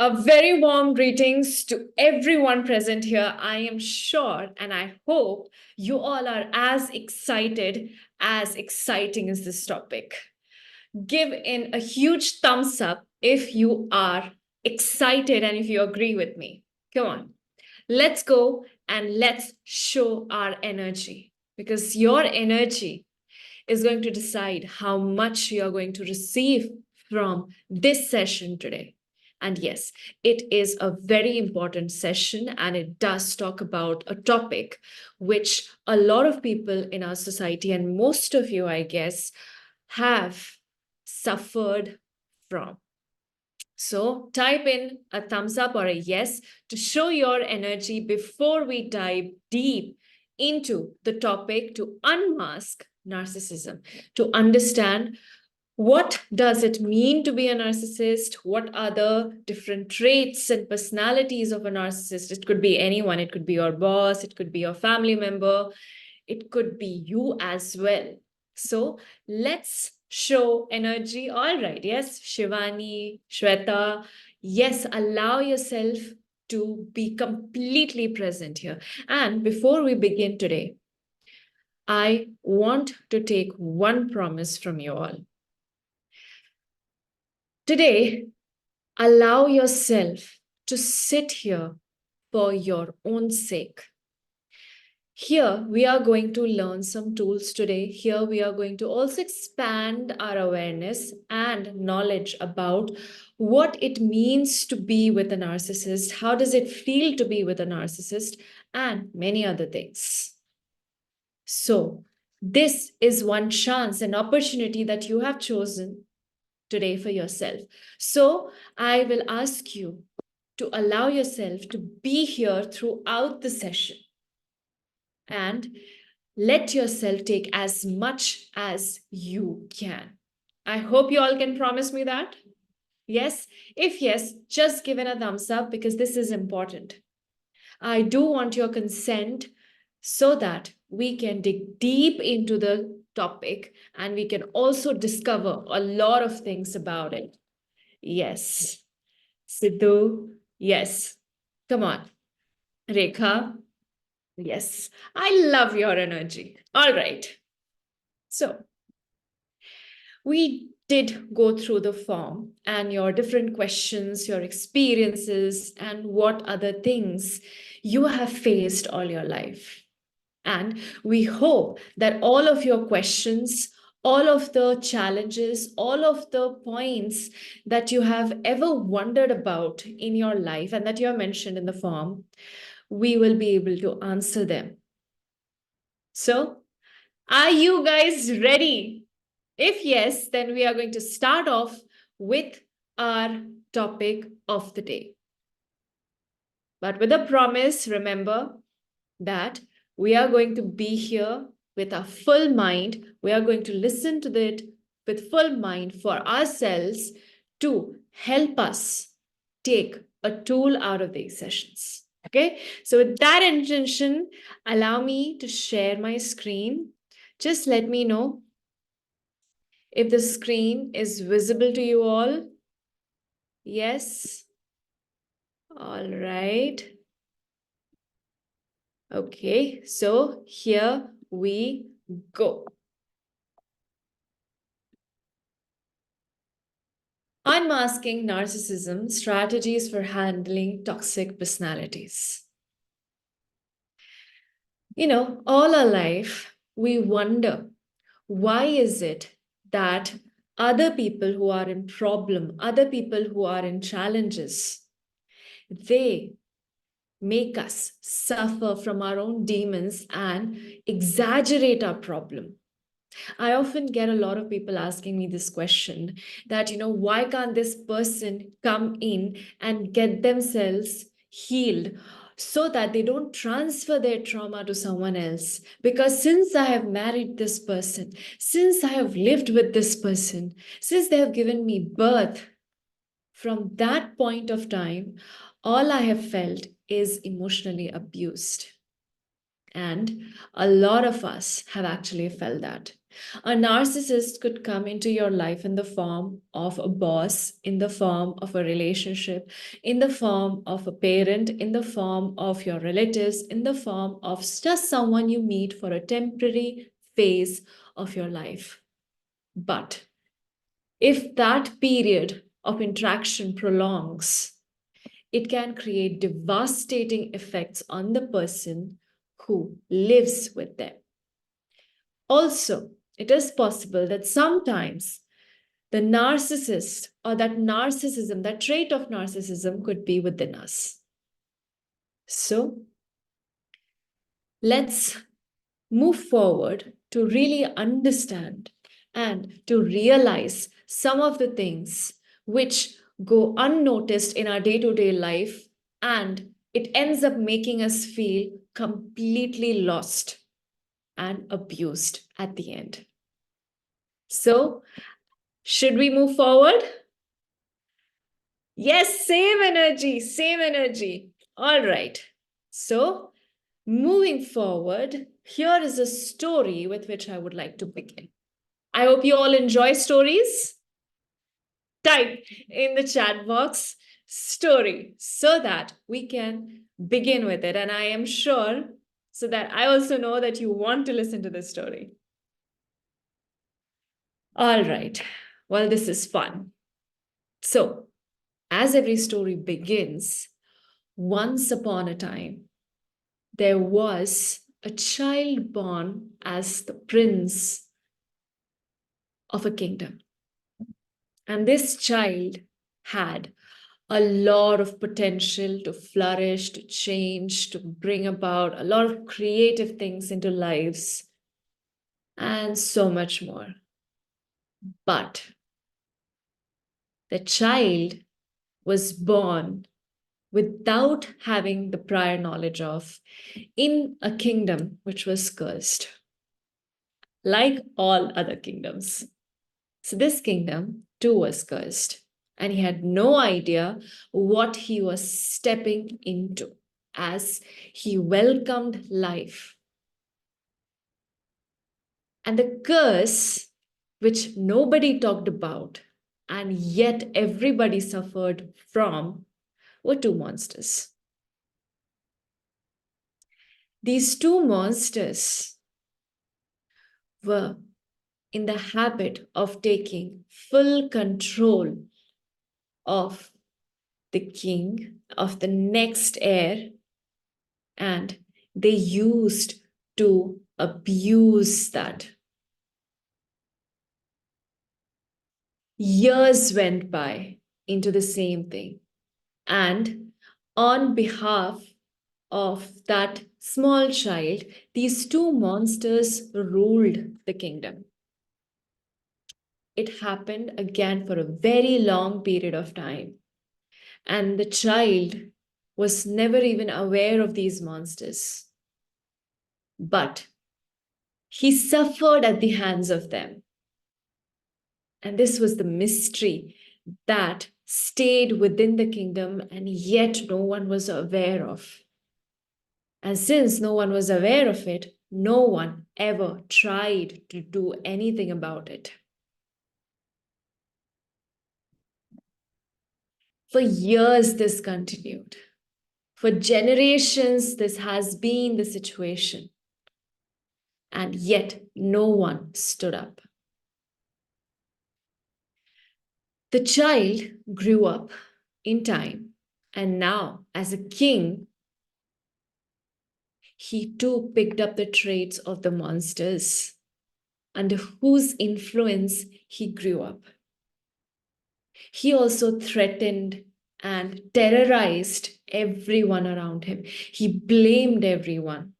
A very warm greetings to everyone present here. I am sure and I hope you all are as exciting as this topic. Give in a huge thumbs up if you are excited and if you agree with me. Come on, let's go and let's show our energy, because your energy is going to decide how much you are going to receive from this session today. And yes, it is a very important session, and it does talk about a topic which a lot of people in our society, and most of you, I guess, have suffered from. So type in a thumbs up or a yes to show your energy before we dive deep into the topic to unmask narcissism, to understand what does it mean to be a narcissist? What are the different traits and personalities of a narcissist? It could be anyone. It could be your boss. It could be your family member. It could be you as well. So let's show energy. All right. Yes, Shivani, Shweta. Yes, allow yourself to be completely present here. And before we begin today, I want to take one promise from you all. Today, allow yourself to sit here for your own sake. Here, we are going to learn some tools today. Here, we are going to also expand our awareness and knowledge about what it means to be with a narcissist, how does it feel to be with a narcissist, and many other things. So, this is one chance, an opportunity that you have chosen today for yourself. So I will ask you to allow yourself to be here throughout the session and let yourself take as much as you can. I hope you all can promise me that. Yes? If yes, just give it a thumbs up, because this is important. I do want your consent so that we can dig deep into the topic and we can also discover a lot of things about it. Yes. Sidhu, yes. Come on. Rekha, yes. I love your energy. All right. So we did go through the form and your different questions, your experiences, and what other things you have faced all your life. And we hope that all of your questions, all of the challenges, all of the points that you have ever wondered about in your life and that you have mentioned in the form, we will be able to answer them. So, are you guys ready? If yes, then we are going to start off with our topic of the day. But with a promise, remember that we are going to be here with our full mind. We are going to listen to it with full mind for ourselves to help us take a tool out of these sessions. Okay, so with that intention, allow me to share my screen. Just let me know if the screen is visible to you all. Yes. All right. Okay, so here we go. Unmasking narcissism, strategies for handling toxic personalities. You know, all our life, we wonder, why is it that other people who are in problem, other people who are in challenges, they make us suffer from our own demons and exaggerate our problem. I often get a lot of people asking me this question that, why can't this person come in and get themselves healed so that they don't transfer their trauma to someone else? Because since I have married this person, since I have lived with this person, since they have given me birth, from that point of time, all I have felt is emotionally abused. And a lot of us have actually felt that. A narcissist could come into your life in the form of a boss, in the form of a relationship, in the form of a parent, in the form of your relatives, in the form of just someone you meet for a temporary phase of your life. But if that period of interaction prolongs, it can create devastating effects on the person who lives with them. Also, it is possible that sometimes the narcissist or that narcissism, that trait of narcissism could be within us. So let's move forward to really understand and to realize some of the things which go unnoticed in our day-to-day life, and it ends up making us feel completely lost and abused at the end. So, should we move forward? Yes, same energy, same energy. All right. So, moving forward, here is a story with which I would like to begin. I hope you all enjoy stories. Type in the chat box story so that we can begin with it. And I am sure, so that I also know that you want to listen to this story. All right. Well, this is fun. So, as every story begins, once upon a time, there was a child born as the prince of a kingdom. And this child had a lot of potential to flourish, to change, to bring about a lot of creative things into lives, and so much more. But the child was born without having the prior knowledge of in a kingdom which was cursed, like all other kingdoms. So this kingdom too was cursed, and he had no idea what he was stepping into as he welcomed life. And the curse, which nobody talked about, and yet everybody suffered from, were two monsters. These two monsters were in the habit of taking full control of the king, of the next heir, and they used to abuse that. Years went by into the same thing. And on behalf of that small child, these two monsters ruled the kingdom. It happened again for a very long period of time. And the child was never even aware of these monsters. But he suffered at the hands of them. And this was the mystery that stayed within the kingdom, and yet no one was aware of. And since no one was aware of it, no one ever tried to do anything about it. For years, this continued. For generations, this has been the situation. And yet, no one stood up. The child grew up in time, and now, as a king, he too picked up the traits of the monsters under whose influence he grew up. He also threatened and terrorized everyone around him. He blamed everyone.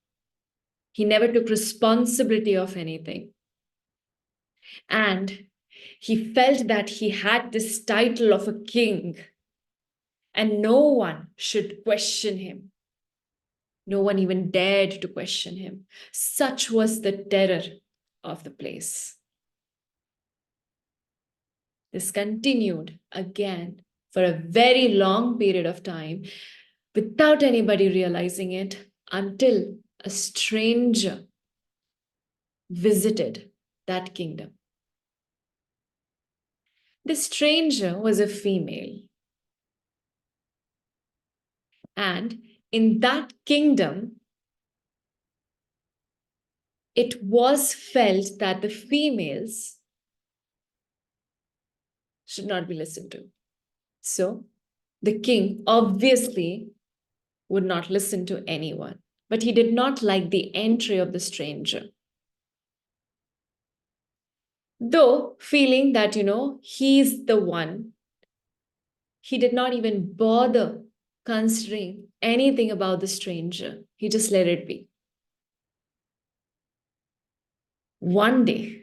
He never took responsibility of anything. And he felt that he had this title of a king, and no one should question him. No one even dared to question him. Such was the terror of the place. This continued again for a very long period of time without anybody realizing it, until a stranger visited that kingdom. The stranger was a female. And in that kingdom, it was felt that the females should not be listened to. So the king obviously would not listen to anyone, but he did not like the entry of the stranger. Though feeling that, he's the one, he did not even bother considering anything about the stranger. He just let it be. One day,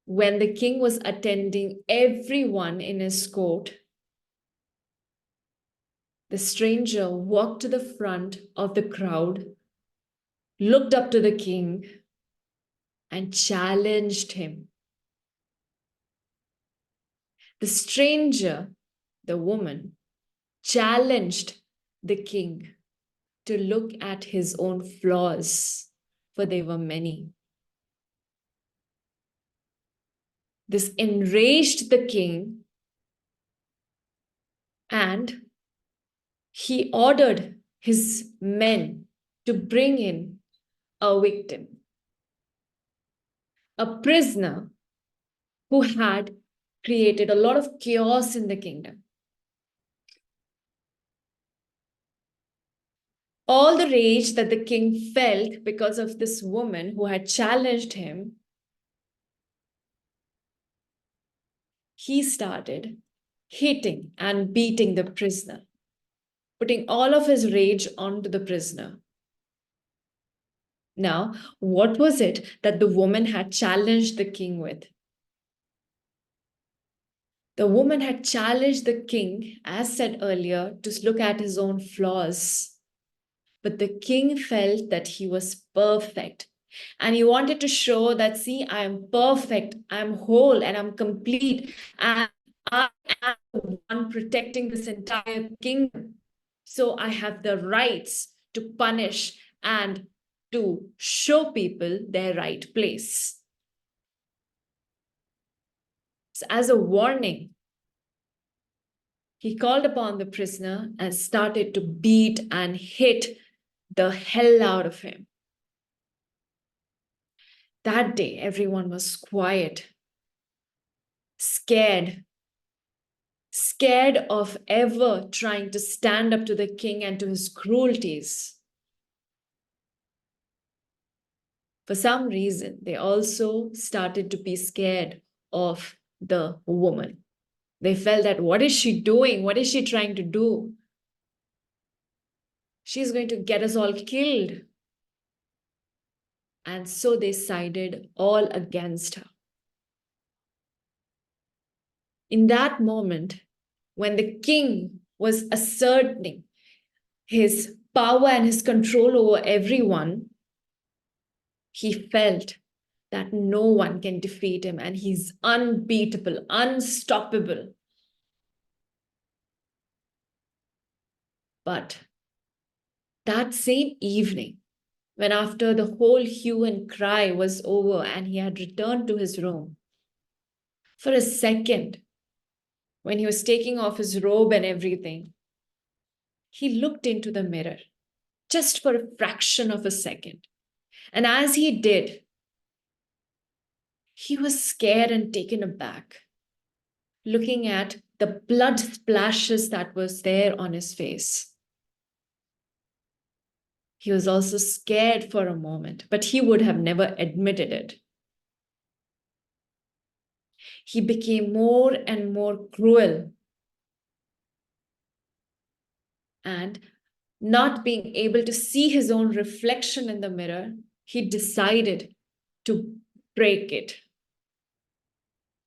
when the king was attending everyone in his court, the stranger walked to the front of the crowd, looked up to the king, and challenged him. The stranger, the woman, challenged the king to look at his own flaws, for they were many. This enraged the king, and he ordered his men to bring in a victim, a prisoner who had created a lot of chaos in the kingdom. All the rage that the king felt because of this woman who had challenged him, he started hitting and beating the prisoner, putting all of his rage onto the prisoner. Now, what was it that the woman had challenged the king with? The woman had challenged the king, as said earlier, to look at his own flaws. But the king felt that he was perfect. And he wanted to show that, see, I am perfect, I'm whole, and I'm complete. And I am the one protecting this entire kingdom. So I have the rights to punish and to show people their right place. So as a warning, he called upon the prisoner and started to beat and hit the hell out of him. That day, everyone was quiet, scared of ever trying to stand up to the king and to his cruelties. For some reason, they also started to be scared of the woman. They felt that, what is she doing? What is she trying to do? She's going to get us all killed. And so they sided all against her. In that moment, when the king was asserting his power and his control over everyone, he felt that no one can defeat him and he's unbeatable, unstoppable. But that same evening, when after the whole hue and cry was over and he had returned to his room, for a second, when he was taking off his robe and everything, he looked into the mirror just for a fraction of a second. And as he did, he was scared and taken aback, looking at the blood splashes that was there on his face. He was also scared for a moment, but he would have never admitted it. He became more and more cruel. And not being able to see his own reflection in the mirror, he decided to break it.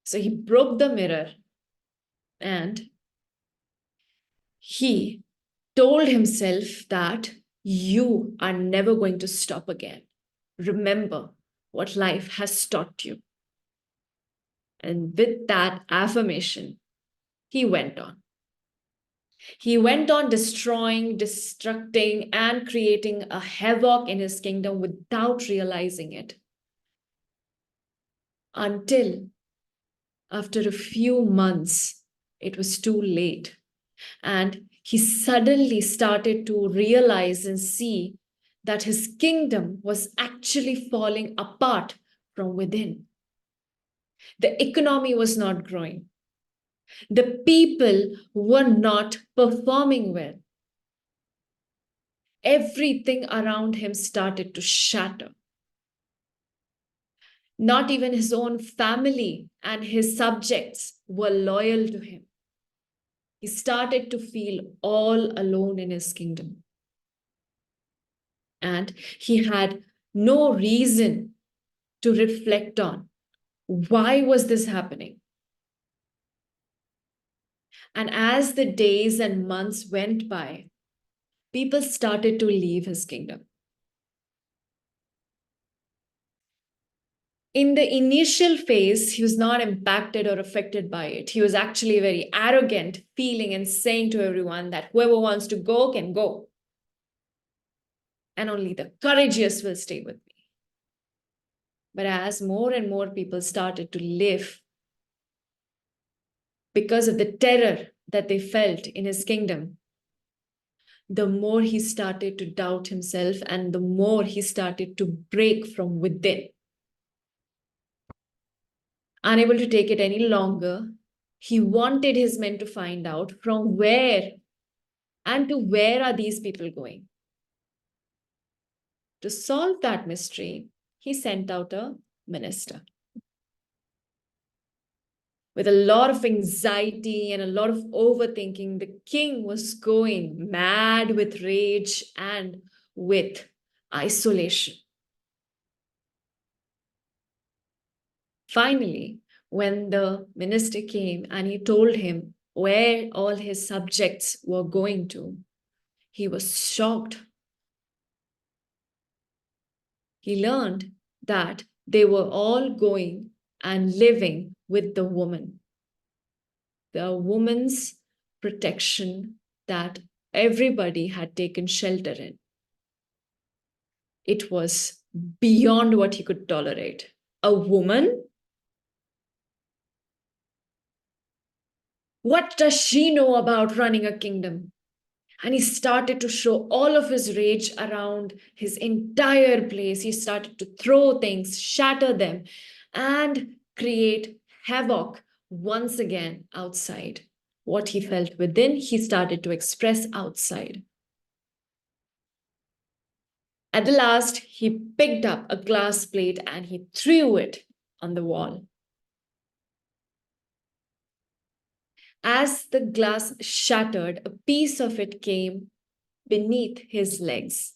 So he broke the mirror and he told himself that you are never going to stop again. Remember what life has taught you. And with that affirmation, he went on. He went on destroying, destructing, and creating a havoc in his kingdom without realizing it. until after a few months, it was too late. And he suddenly started to realize and see that his kingdom was actually falling apart from within. The economy was not growing. The people were not performing well. Everything around him started to shatter. Not even his own family and his subjects were loyal to him. He started to feel all alone in his kingdom. And he had no reason to reflect on why was this happening. And as the days and months went by, people started to leave his kingdom. In the initial phase, he was not impacted or affected by it. He was actually very arrogant, feeling and saying to everyone that whoever wants to go can go. And only the courageous will stay with me. But as more and more people started to live because of the terror that they felt in his kingdom, the more he started to doubt himself and the more he started to break from within. Unable to take it any longer, he wanted his men to find out from where and to where are these people going. To solve that mystery, he sent out a minister. With a lot of anxiety and a lot of overthinking, the king was going mad with rage and with isolation. Finally, when the minister came and he told him where all his subjects were going to, he was shocked. He learned that they were all going and living with the woman. The woman's protection that everybody had taken shelter in. It was beyond what he could tolerate. A woman? What does she know about running a kingdom? And he started to show all of his rage around his entire place. He started to throw things, shatter them, and create havoc once again outside. What he felt within, he started to express outside. At the last, he picked up a glass plate and he threw it on the wall. As the glass shattered, a piece of it came beneath his legs.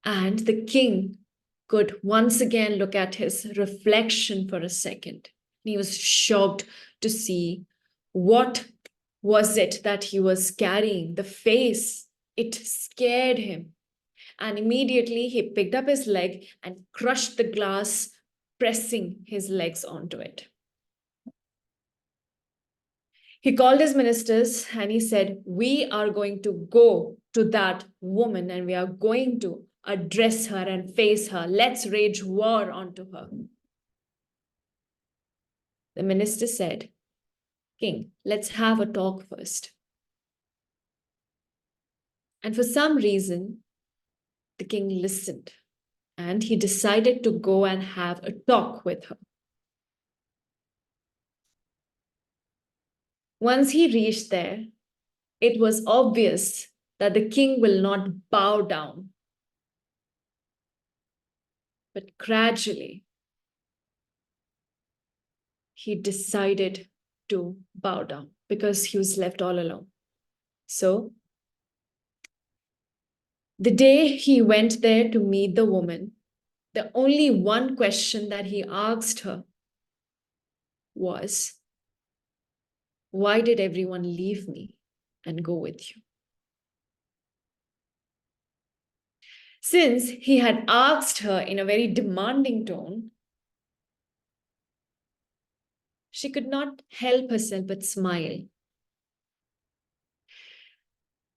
And the king could once again look at his reflection for a second. He was shocked to see what was it that he was carrying. The face, it scared him. And immediately he picked up his leg and crushed the glass, pressing his legs onto it. He called his ministers and he said, we are going to go to that woman and we are going to address her and face her. Let's wage war onto her. The minister said, King, let's have a talk first. And for some reason, the king listened and he decided to go and have a talk with her. Once he reached there, it was obvious that the king will not bow down. But gradually, he decided to bow down because he was left all alone. So, the day he went there to meet the woman, the only one question that he asked her was, why did everyone leave me and go with you? Since he had asked her in a very demanding tone, she could not help herself but smile.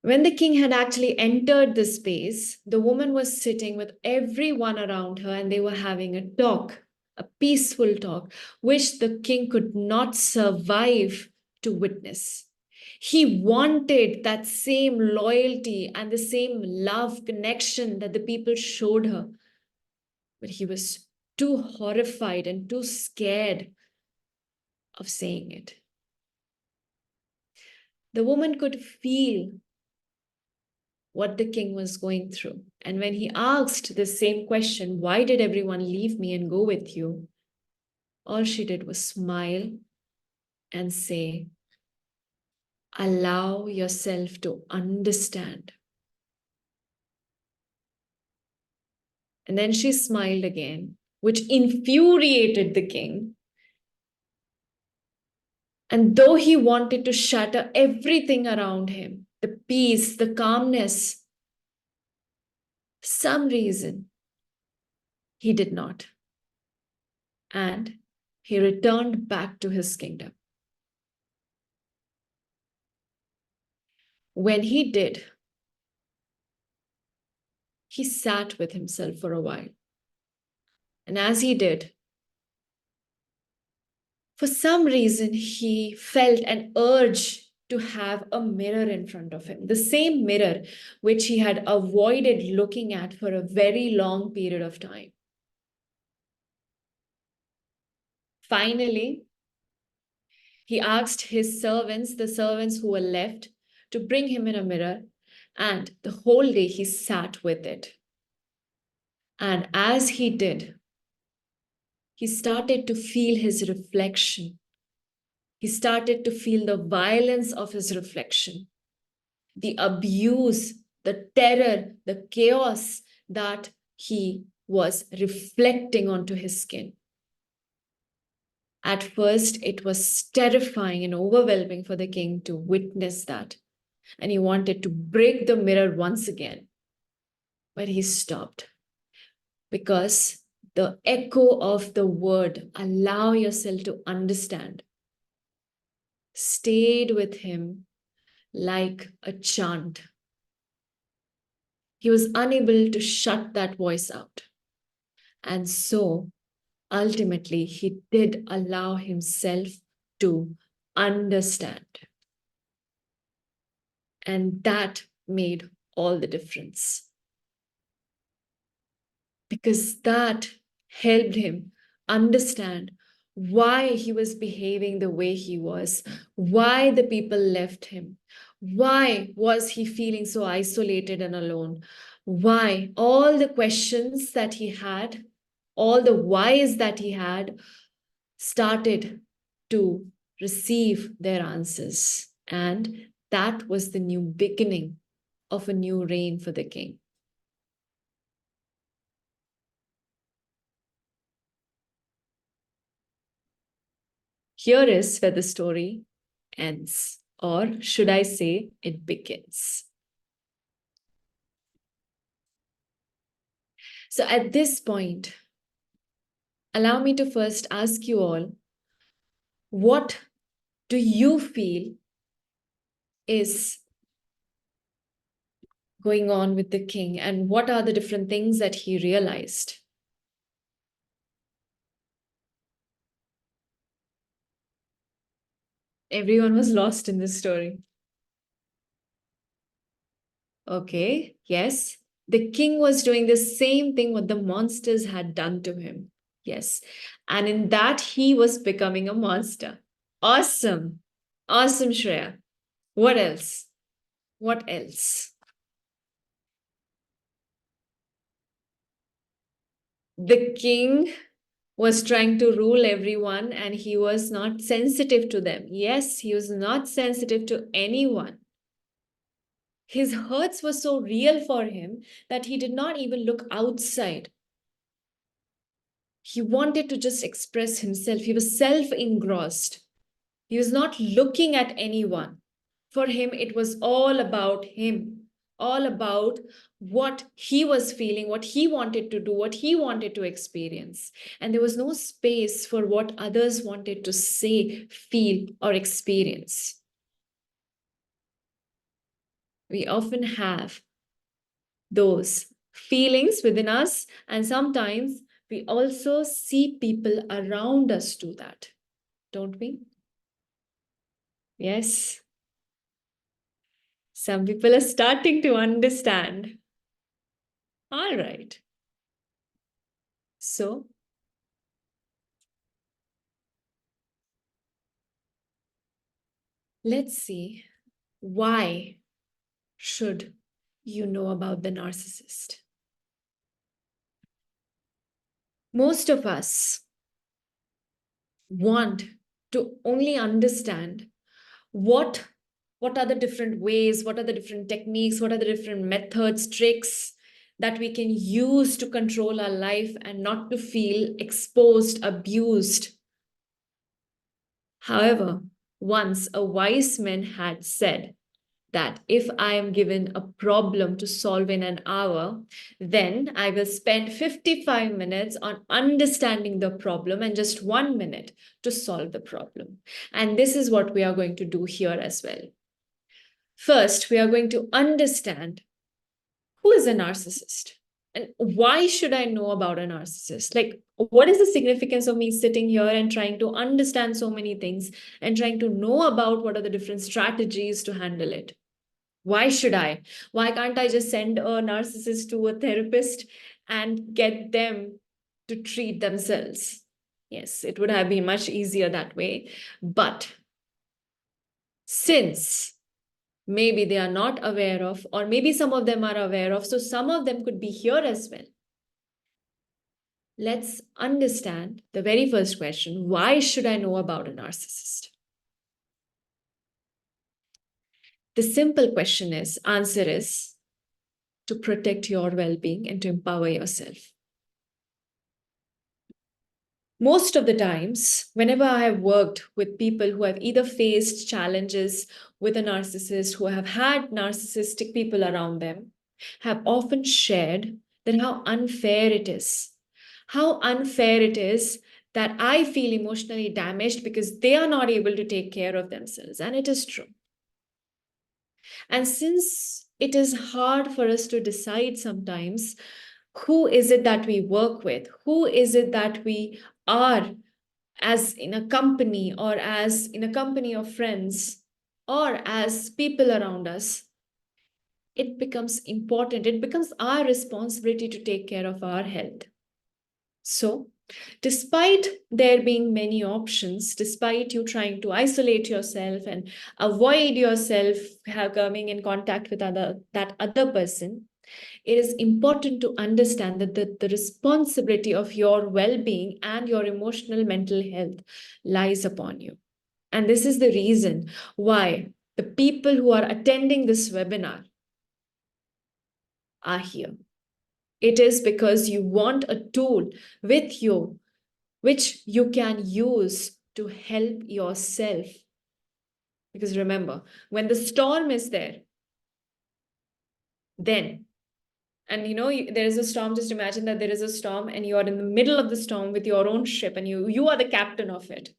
When the king had actually entered the space, the woman was sitting with everyone around her and they were having a talk a peaceful talk, which the king could not survive to witness. He wanted that same loyalty and the same love connection that the people showed her. But he was too horrified and too scared of saying it. The woman could feel what the king was going through. And when he asked the same question, why did everyone leave me and go with you? All she did was smile and say, allow yourself to understand. And then she smiled again, which infuriated the king. And though he wanted to shatter everything around him, the peace, the calmness, some reason he did not. And he returned back to his kingdom. When he did, he sat with himself for a while. And as he did, for some reason, he felt an urge to have a mirror in front of him, the same mirror which he had avoided looking at for a very long period of time. Finally, he asked his servants, the servants who were left, to bring him in a mirror, and the whole day he sat with it. And as he did, he started to feel his reflection. He started to feel the violence of his reflection, the abuse, the terror, the chaos that he was reflecting onto his skin. At first, it was terrifying and overwhelming for the king to witness that. And he wanted to break the mirror once again. But he stopped because the echo of the word, allow yourself to understand, stayed with him like a chant. He was unable to shut that voice out. And so ultimately, he did allow himself to understand. And that made all the difference. Because that helped him understand why he was behaving the way he was, why the people left him, why was he feeling so isolated and alone, why all the questions that he had, all the whys that he had started to receive their answers. And that was the new beginning of a new reign for the king. Here is where the story ends, or should I say, it begins. So at this point, allow me to first ask you all, what do you feel is going on with the king, and what are the different things that he realized? Everyone was lost in this story. Okay, yes. The king was doing the same thing what the monsters had done to him. Yes. And in that, he was becoming a monster. Awesome. Awesome, Shreya. What else? What else? The king was trying to rule everyone and he was not sensitive to them. Yes, he was not sensitive to anyone. His hurts were so real for him that he did not even look outside. He wanted to just express himself. He was self-engrossed. He was not looking at anyone. For him, it was all about him, all about what he was feeling, what he wanted to do, what he wanted to experience. And there was no space for what others wanted to say, feel, or experience. We often have those feelings within us, and sometimes we also see people around us do that, don't we? Yes. Some people are starting to understand. All right. So, let's see, why should you know about the narcissist? Most of us want to only understand what what are the different ways, what are the different techniques, what are the different methods, tricks that we can use to control our life and not to feel exposed, abused. However, once a wise man had said that if I am given a problem to solve in an hour, then I will spend 55 minutes on understanding the problem and just 1 minute to solve the problem. And this is what we are going to do here as well. First, we are going to understand who is a narcissist and why should I know about a narcissist? Like, what is the significance of me sitting here and trying to understand so many things and trying to know about what are the different strategies to handle it? Why should I? Why can't I just send a narcissist to a therapist and get them to treat themselves? Yes, it would have been much easier that way. But since maybe they are not aware of, or maybe some of them are aware of, so some of them could be here as well. Let's understand the very first question. Why should I know about a narcissist? The simple answer is to protect your well-being and to empower yourself. Most of the times, whenever I have worked with people who have either faced challenges with a narcissist, who have had narcissistic people around them, have often shared that how unfair it is. How unfair it is that I feel emotionally damaged because they are not able to take care of themselves. And it is true. And since it is hard for us to decide sometimes who is it that we work with, who is it that we are as in a company or as in a company of friends or as people around us, it becomes important. It becomes our responsibility to take care of our health. So, despite there being many options, despite you trying to isolate yourself and avoid yourself coming in contact with that other person, it is important to understand that the responsibility of your well-being and your emotional mental health lies upon you. And this is the reason why the people who are attending this webinar are here. It is because you want a tool with you which you can use to help yourself. Because remember, when the storm is there, then, and there is a storm, just imagine that there is a storm and you are in the middle of the storm with your own ship and you are the captain of it.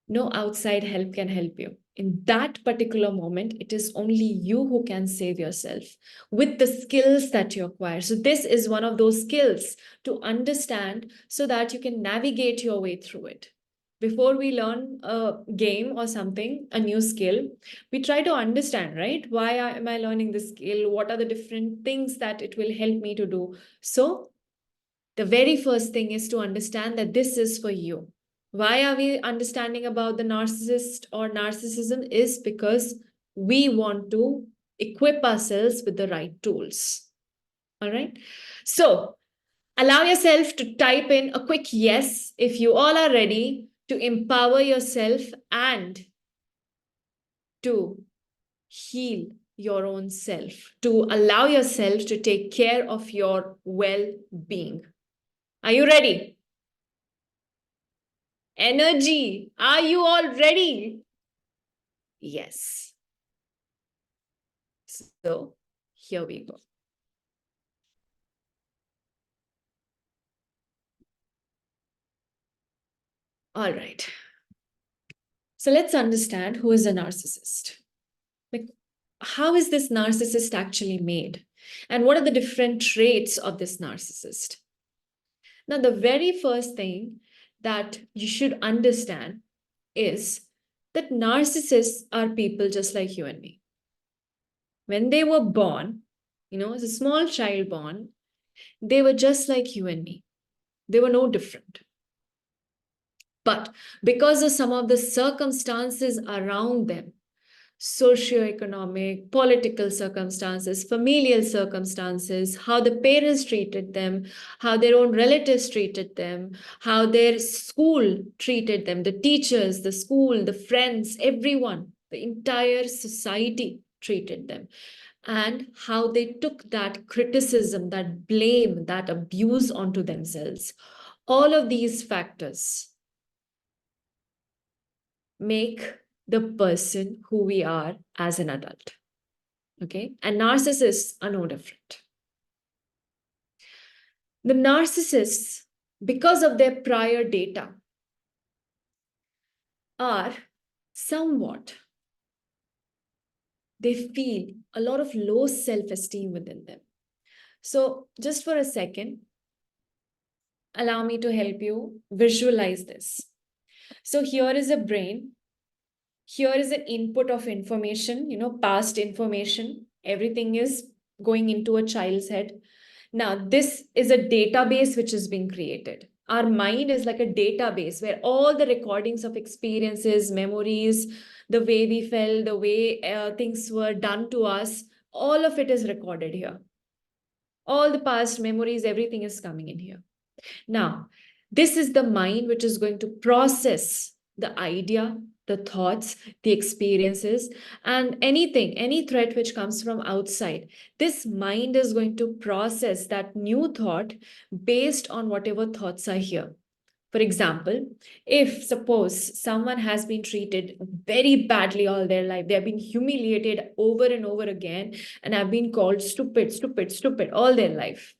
No outside help can help you. In that particular moment, it is only you who can save yourself with the skills that you acquire. So this is one of those skills to understand so that you can navigate your way through it. Before we learn a game or something, a new skill, we try to understand, right? Why am I learning this skill? What are the different things that it will help me to do? So the very first thing is to understand that this is for you. Why are we understanding about the narcissist or narcissism is because we want to equip ourselves with the right tools. All right. So allow yourself to type in a quick yes if you all are ready to empower yourself and to heal your own self, to allow yourself to take care of your well-being. Are you ready? Energy. Are you all ready? Yes. So here we go. All right. So let's understand who is a narcissist. Like, how is this narcissist actually made? And what are the different traits of this narcissist? Now, the very first thing that you should understand is that narcissists are people just like you and me. When they were born, as a small child born, they were just like you and me. They were no different. But because of some of the circumstances around them, socioeconomic, political circumstances, familial circumstances, how the parents treated them, how their own relatives treated them, how their school treated them, the teachers, the school, the friends, everyone, the entire society treated them, and how they took that criticism, that blame, that abuse onto themselves. All of these factors make the person who we are as an adult. Okay. And narcissists are no different. The narcissists, because of their prior data, are somewhat, they feel a lot of low self-esteem within them. So just for a second, allow me to help you visualize this. So here is a brain. Here is an input of information, past information. Everything is going into a child's head. Now, this is a database which is being created. Our mind is like a database where all the recordings of experiences, memories, the way we felt, the way things were done to us, all of it is recorded here. All the past memories, everything is coming in here. Now, this is the mind which is going to process the idea, the thoughts, the experiences, and anything, any threat which comes from outside. This mind is going to process that new thought based on whatever thoughts are here. For example, if suppose someone has been treated very badly all their life, they have been humiliated over and over again and have been called stupid, stupid, stupid all their life,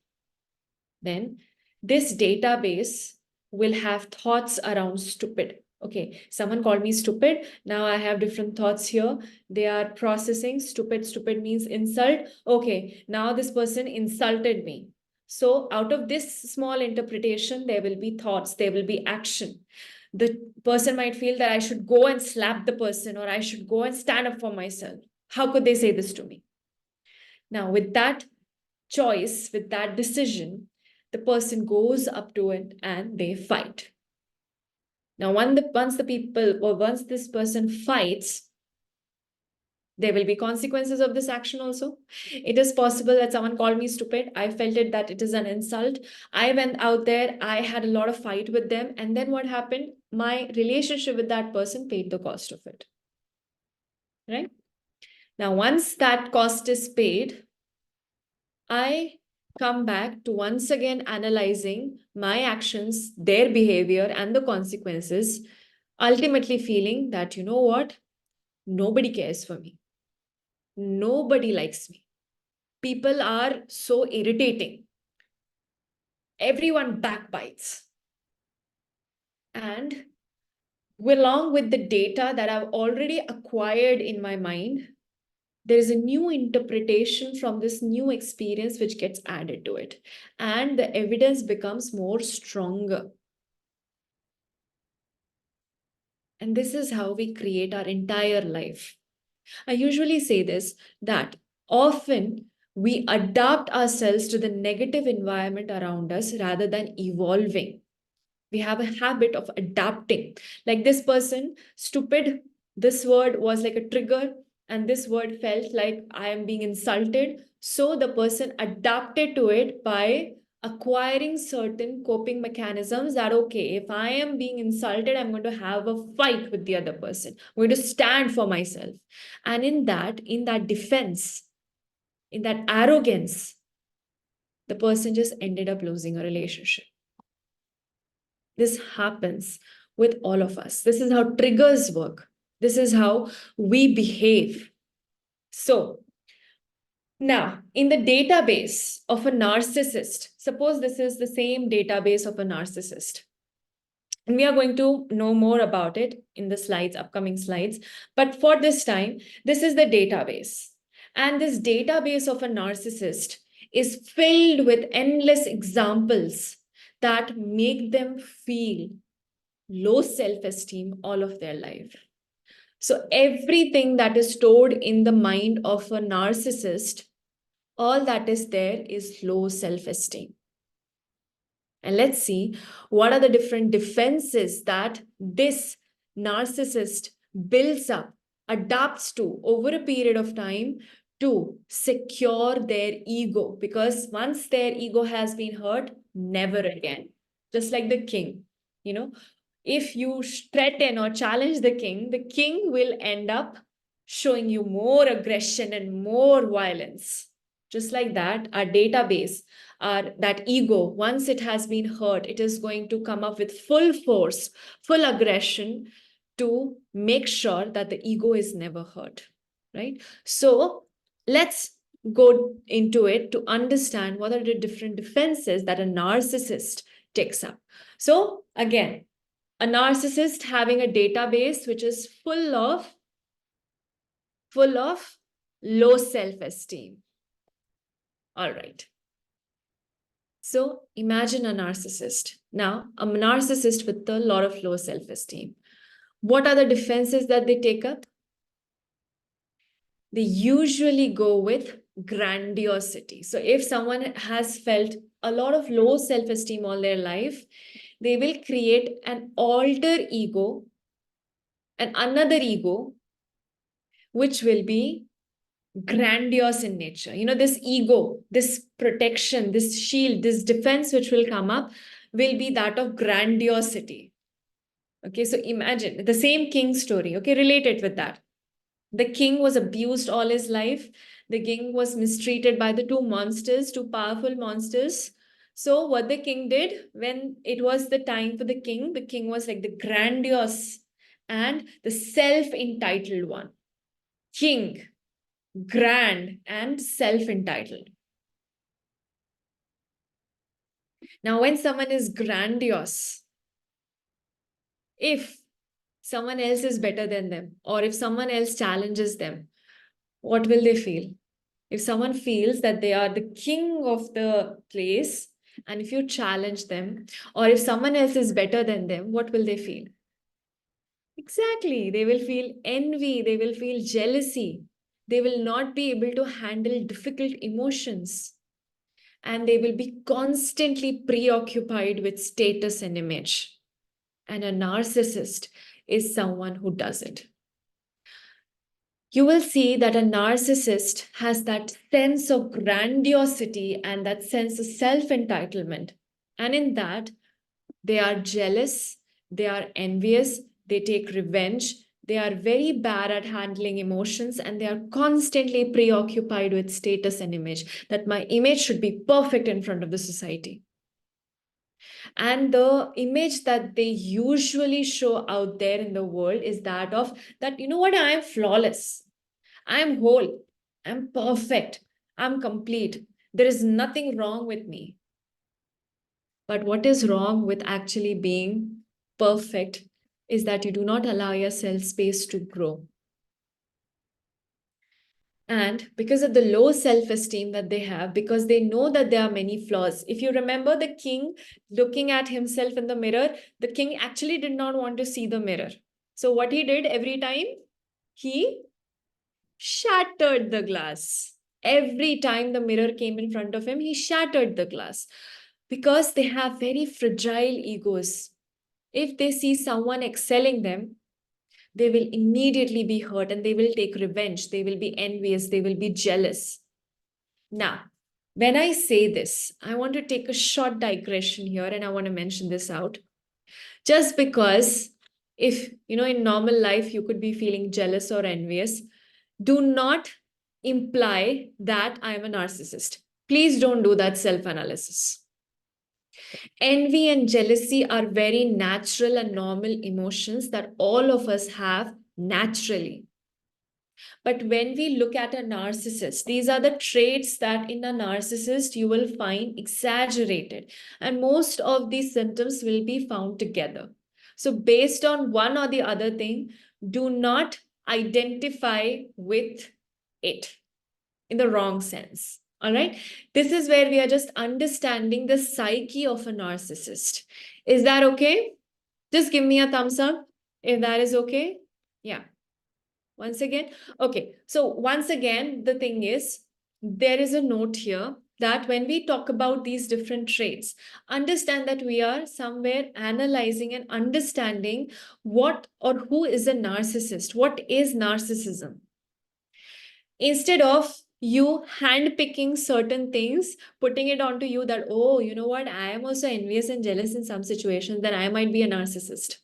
then this database will have thoughts around stupid. Okay, someone called me stupid. Now I have different thoughts here. They are processing stupid. Stupid means insult. Okay, now this person insulted me. So out of this small interpretation, there will be thoughts, there will be action. The person might feel that I should go and slap the person, or I should go and stand up for myself. How could they say this to me? Now, with that choice, with that decision, the person goes up to it and they fight. Now, once this person fights, there will be consequences of this action also. It is possible that someone called me stupid. I felt it that it is an insult. I went out there, I had a lot of fight with them. And then what happened? My relationship with that person paid the cost of it. Right? Now, once that cost is paid, I come back to once again analyzing my actions, their behavior, and the consequences, ultimately feeling that, you know what? Nobody cares for me. Nobody likes me. People are so irritating. Everyone backbites. And along with the data that I've already acquired in my mind, there is a new interpretation from this new experience which gets added to it. And the evidence becomes more stronger. And this is how we create our entire life. I usually say this, that often we adapt ourselves to the negative environment around us rather than evolving. We have a habit of adapting. Like this person, stupid, this word was like a trigger, and this word felt like I am being insulted. So the person adapted to it by acquiring certain coping mechanisms that, okay, if I am being insulted, I'm going to have a fight with the other person. I'm going to stand for myself. And in that defense, in that arrogance, the person just ended up losing a relationship. This happens with all of us. This is how triggers work. This is how we behave. So now, in the database of a narcissist, suppose this is the same database of a narcissist. And we are going to know more about it in the slides, upcoming slides. But for this time, this is the database. And this database of a narcissist is filled with endless examples that make them feel low self-esteem all of their life. So everything that is stored in the mind of a narcissist, all that is there is low self-esteem. And let's see what are the different defenses that this narcissist builds up, adapts to over a period of time to secure their ego. Because once their ego has been hurt, never again. Just like the king, you know, if you threaten or challenge the king will end up showing you more aggression and more violence. Just like that, our database, that ego, once it has been hurt, it is going to come up with full force, full aggression to make sure that the ego is never hurt, right? So let's go into it to understand what are the different defenses that a narcissist takes up. So again, a narcissist having a database which is full of low self-esteem. All right. So imagine a narcissist. Now, a narcissist with a lot of low self-esteem. What are the defenses that they take up? They usually go with grandiosity. So if someone has felt a lot of low self-esteem all their life, they will create an alter ego and another ego, which will be grandiose in nature. You know, this ego, this protection, this shield, this defense which will come up will be that of grandiosity. Okay, so imagine the same king story, okay, related with that. The king was abused all his life. The king was mistreated by the two monsters, two powerful monsters. So what the king did, when it was the time for the king was like the grandiose and the self-entitled one. King, grand and self-entitled. Now, when someone is grandiose, if someone else is better than them, or if someone else challenges them, what will they feel? If someone feels that they are the king of the place, and if you challenge them, or if someone else is better than them, what will they feel? Exactly. They will feel envy, they will feel jealousy. They will not be able to handle difficult emotions. And they will be constantly preoccupied with status and image. And a narcissist is someone who does it. You will see that a narcissist has that sense of grandiosity and that sense of self-entitlement. And in that, they are jealous, they are envious, they take revenge, they are very bad at handling emotions, and they are constantly preoccupied with status and image, that my image should be perfect in front of the society. And the image that they usually show out there in the world is that of that, you know what, I am flawless, I am whole, I'm perfect, I'm complete. There is nothing wrong with me. But what is wrong with actually being perfect is that you do not allow yourself space to grow. And because of the low self-esteem that they have, because they know that there are many flaws. If you remember the king looking at himself in the mirror, the king actually did not want to see the mirror. So what he did every time, he shattered the glass. Every time the mirror came in front of him, he shattered the glass because they have very fragile egos. If they see someone excelling them, they will immediately be hurt and they will take revenge. They will be envious. They will be jealous. Now, when I say this, I want to take a short digression here and I want to mention this out. Just because if, you know, in normal life, you could be feeling jealous or envious, do not imply that I am a narcissist. Please don't do that self-analysis. Envy and jealousy are very natural and normal emotions that all of us have naturally. But when we look at a narcissist, these are the traits that in a narcissist you will find exaggerated. And most of these symptoms will be found together. So based on one or the other thing, do not identify with it in the wrong sense. All right. This is where we are just understanding the psyche of a narcissist. Is that okay? Just give me a thumbs up if that is okay. Yeah. Once again. Okay. So once again, the thing is, there is a note here that when we talk about these different traits, understand that we are somewhere analyzing and understanding what or who is a narcissist. What is narcissism? Instead of you handpicking certain things, putting it onto you that, oh, you know what, I am also envious and jealous in some situations, then I might be a narcissist.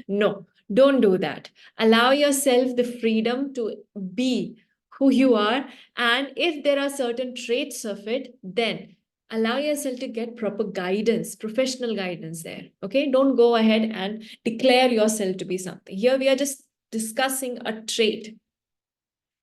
No, don't do that. Allow yourself the freedom to be who you are. And if there are certain traits of it, then allow yourself to get proper guidance, professional guidance there. Okay, don't go ahead and declare yourself to be something. Here we are just discussing a trait,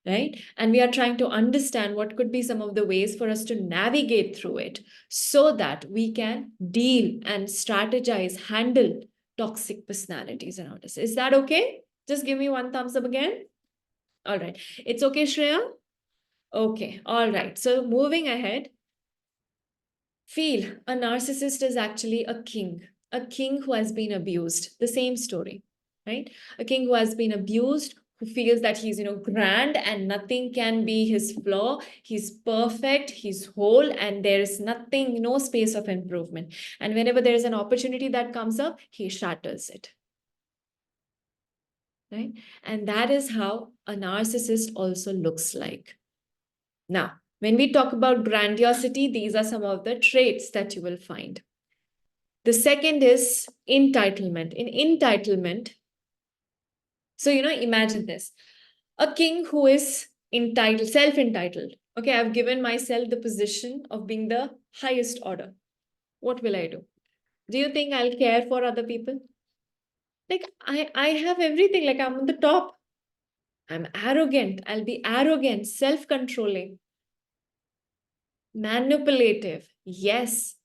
right? And we are trying to understand what could be some of the ways for us to navigate through it so that we can deal and strategize, handle toxic personalities around us. Is that okay? Just give me one thumbs up again. All right. It's okay, Shreya? Okay. All right. So moving ahead, feel a narcissist is actually a king who has been abused. The same story, right? A king who has been abused, who feels that he's, grand and nothing can be his flaw. He's perfect, he's whole, and there is nothing, no space of improvement. And whenever there is an opportunity that comes up, he shatters it, right? And that is how a narcissist also looks like. Now, when we talk about grandiosity, these are some of the traits that you will find. The second is entitlement. In entitlement, so, imagine this. A king who is entitled, self-entitled. Okay, I've given myself the position of being the highest order. What will I do? Do you think I'll care for other people? Like, I have everything. Like, I'm on the top. I'm arrogant. I'll be arrogant, self-controlling, manipulative. Yes.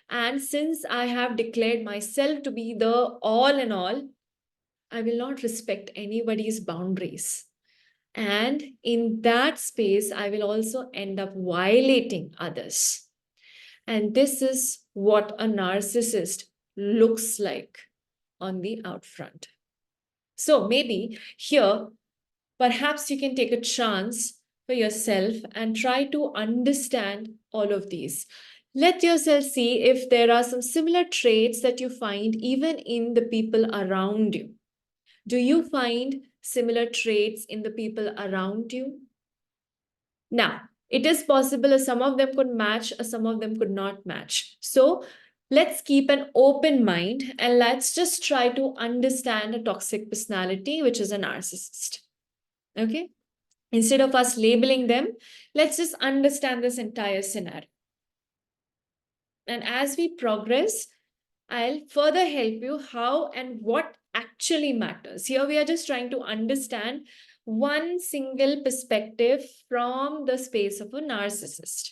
And since I have declared myself to be the all in all, I will not respect anybody's boundaries. And in that space, I will also end up violating others. And this is what a narcissist looks like on the out front. So maybe here, perhaps you can take a chance for yourself and try to understand all of these. Let yourself see if there are some similar traits that you find even in the people around you. Do you find similar traits in the people around you? Now, it is possible some of them could match, some of them could not match. So let's keep an open mind and let's just try to understand a toxic personality, which is a narcissist. Okay? Instead of us labeling them, let's just understand this entire scenario. And as we progress, I'll further help you how and what actually matters. Here we are just trying to understand one single perspective from the space of a narcissist.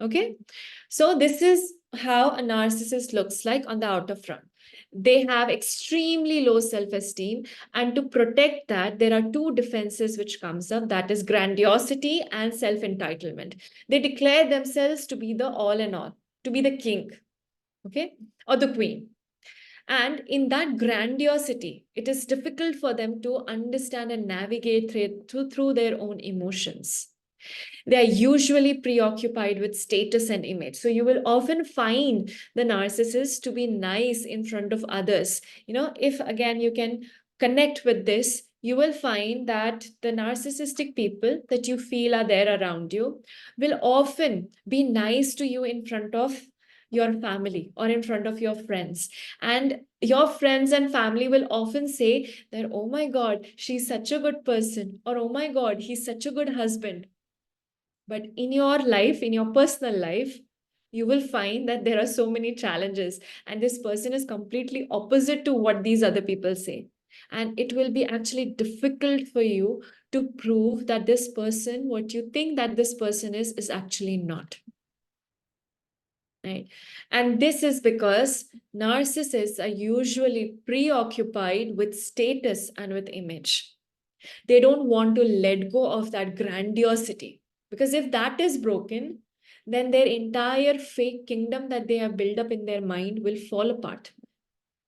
Okay, so this is how a narcissist looks like on the outer front. They have extremely low self-esteem, and to protect that, there are two defenses which comes up, that is grandiosity and self-entitlement. They declare themselves to be the all in all, to be the king, okay, or the queen. And in that grandiosity, it is difficult for them to understand and navigate through their own emotions. They are usually preoccupied with status and image. So you will often find the narcissist to be nice in front of others. If again you can connect with this, you will find that the narcissistic people that you feel are there around you will often be nice to you in front of your family or in front of your friends. And your friends and family will often say that, oh my God, she's such a good person, or oh my God, he's such a good husband. But in your life, in your personal life, you will find that there are so many challenges, and this person is completely opposite to what these other people say. And it will be actually difficult for you to prove that this person, what you think that this person is actually not. Right? And this is because narcissists are usually preoccupied with status and with image. They don't want to let go of that grandiosity, because if that is broken, then their entire fake kingdom that they have built up in their mind will fall apart.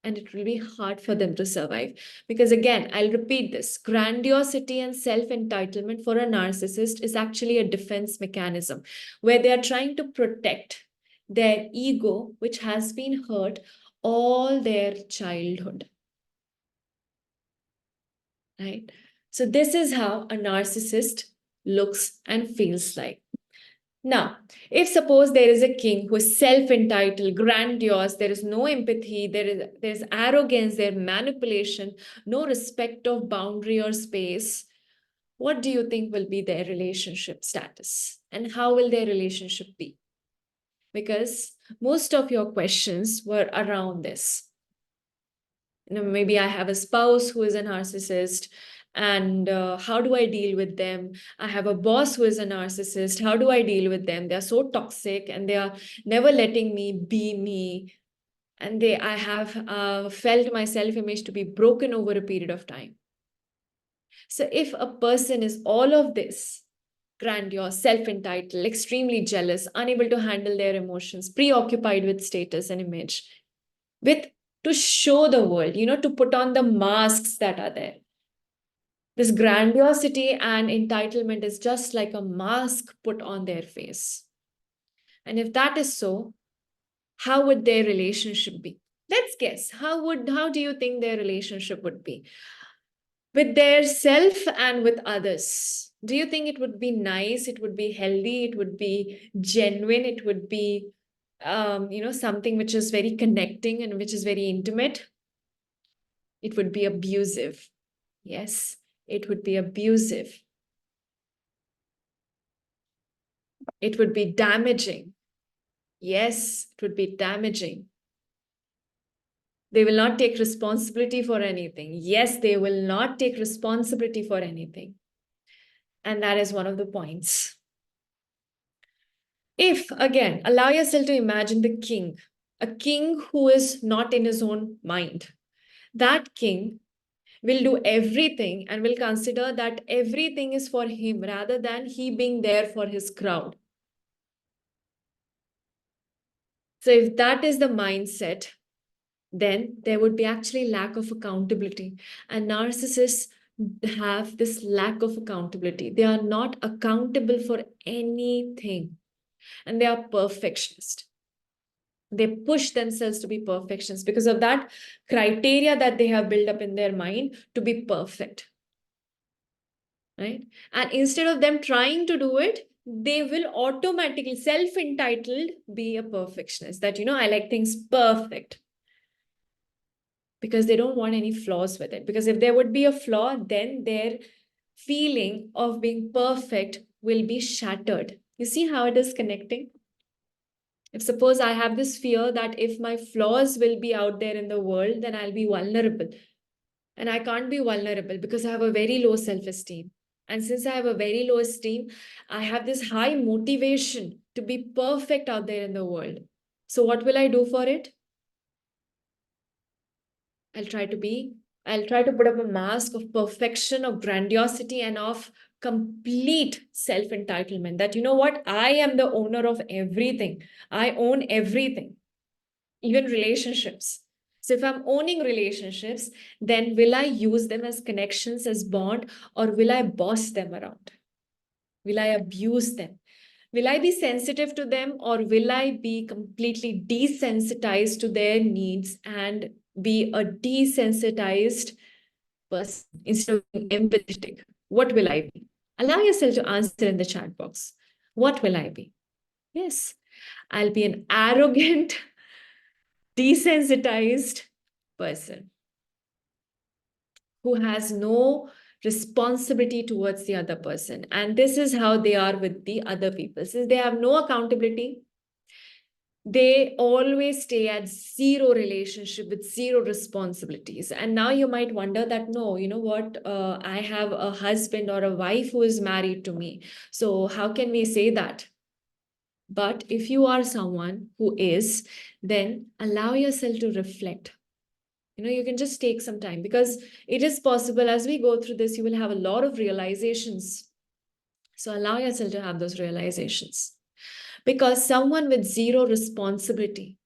And it will be hard for them to survive. Because again, I'll repeat this, grandiosity and self-entitlement for a narcissist is actually a defense mechanism where they are trying to protect their ego, which has been hurt all their childhood. Right? So this is how a narcissist looks and feels like. Now, if suppose there is a king who is self-entitled, grandiose, there is no empathy, there's arrogance, there's manipulation, no respect of boundary or space, what do you think will be their relationship status? And how will their relationship be? Because most of your questions were around this. Maybe I have a spouse who is a narcissist, and how do I deal with them? I have a boss who is a narcissist. How do I deal with them? They're so toxic and they are never letting me be me. And I have felt my self-image to be broken over a period of time. So if a person is all of this, grandiose, self-entitled, extremely jealous, unable to handle their emotions, preoccupied with status and image, to show the world, to put on the masks that are there. This grandiosity and entitlement is just like a mask put on their face. And if that is so, how would their relationship be? Let's guess. How do you think their relationship would be? With their self and with others. Do you think it would be nice? It would be healthy? It would be genuine? It would be, something which is very connecting and which is very intimate? It would be abusive. Yes. It would be abusive. It would be damaging. Yes, it would be damaging. They will not take responsibility for anything. Yes, they will not take responsibility for anything. And that is one of the points. If, again, allow yourself to imagine the king, a king who is not in his own mind. That king will do everything and will consider that everything is for him rather than he being there for his crowd. So if that is the mindset, then there would be actually lack of accountability. And narcissists have this lack of accountability. They are not accountable for anything. And they are perfectionist. They push themselves to be perfectionists because of that criteria that they have built up in their mind to be perfect. Right? And instead of them trying to do it, they will automatically, self-entitled, be a perfectionist. That, I like things perfect. Because they don't want any flaws with it. Because if there would be a flaw, then their feeling of being perfect will be shattered. You see how it is connecting? If suppose I have this fear that if my flaws will be out there in the world, then I'll be vulnerable. And I can't be vulnerable because I have a very low self-esteem. And since I have a very low esteem, I have this high motivation to be perfect out there in the world. So what will I do for it? I'll try to put up a mask of perfection, of grandiosity, and of complete self-entitlement. That, what? I am the owner of everything. I own everything, even relationships. So if I'm owning relationships, then will I use them as connections, as bond, or will I boss them around? Will I abuse them? Will I be sensitive to them, or will I be completely desensitized to their needs and be a desensitized person instead of being empathetic? What will I be? Allow yourself to answer in the chat box. What will I be? Yes, I'll be an arrogant, desensitized person who has no responsibility towards the other person. And this is how they are with the other people. Since they have no accountability, they always stay at zero relationship with zero responsibilities. And now you might wonder that, no, you know what, I have a husband or a wife who is married to me. So how can we say that? But if you are someone who is, then allow yourself to reflect. You can just take some time, because it is possible as we go through this, you will have a lot of realizations. So allow yourself to have those realizations. Because someone with zero responsibility,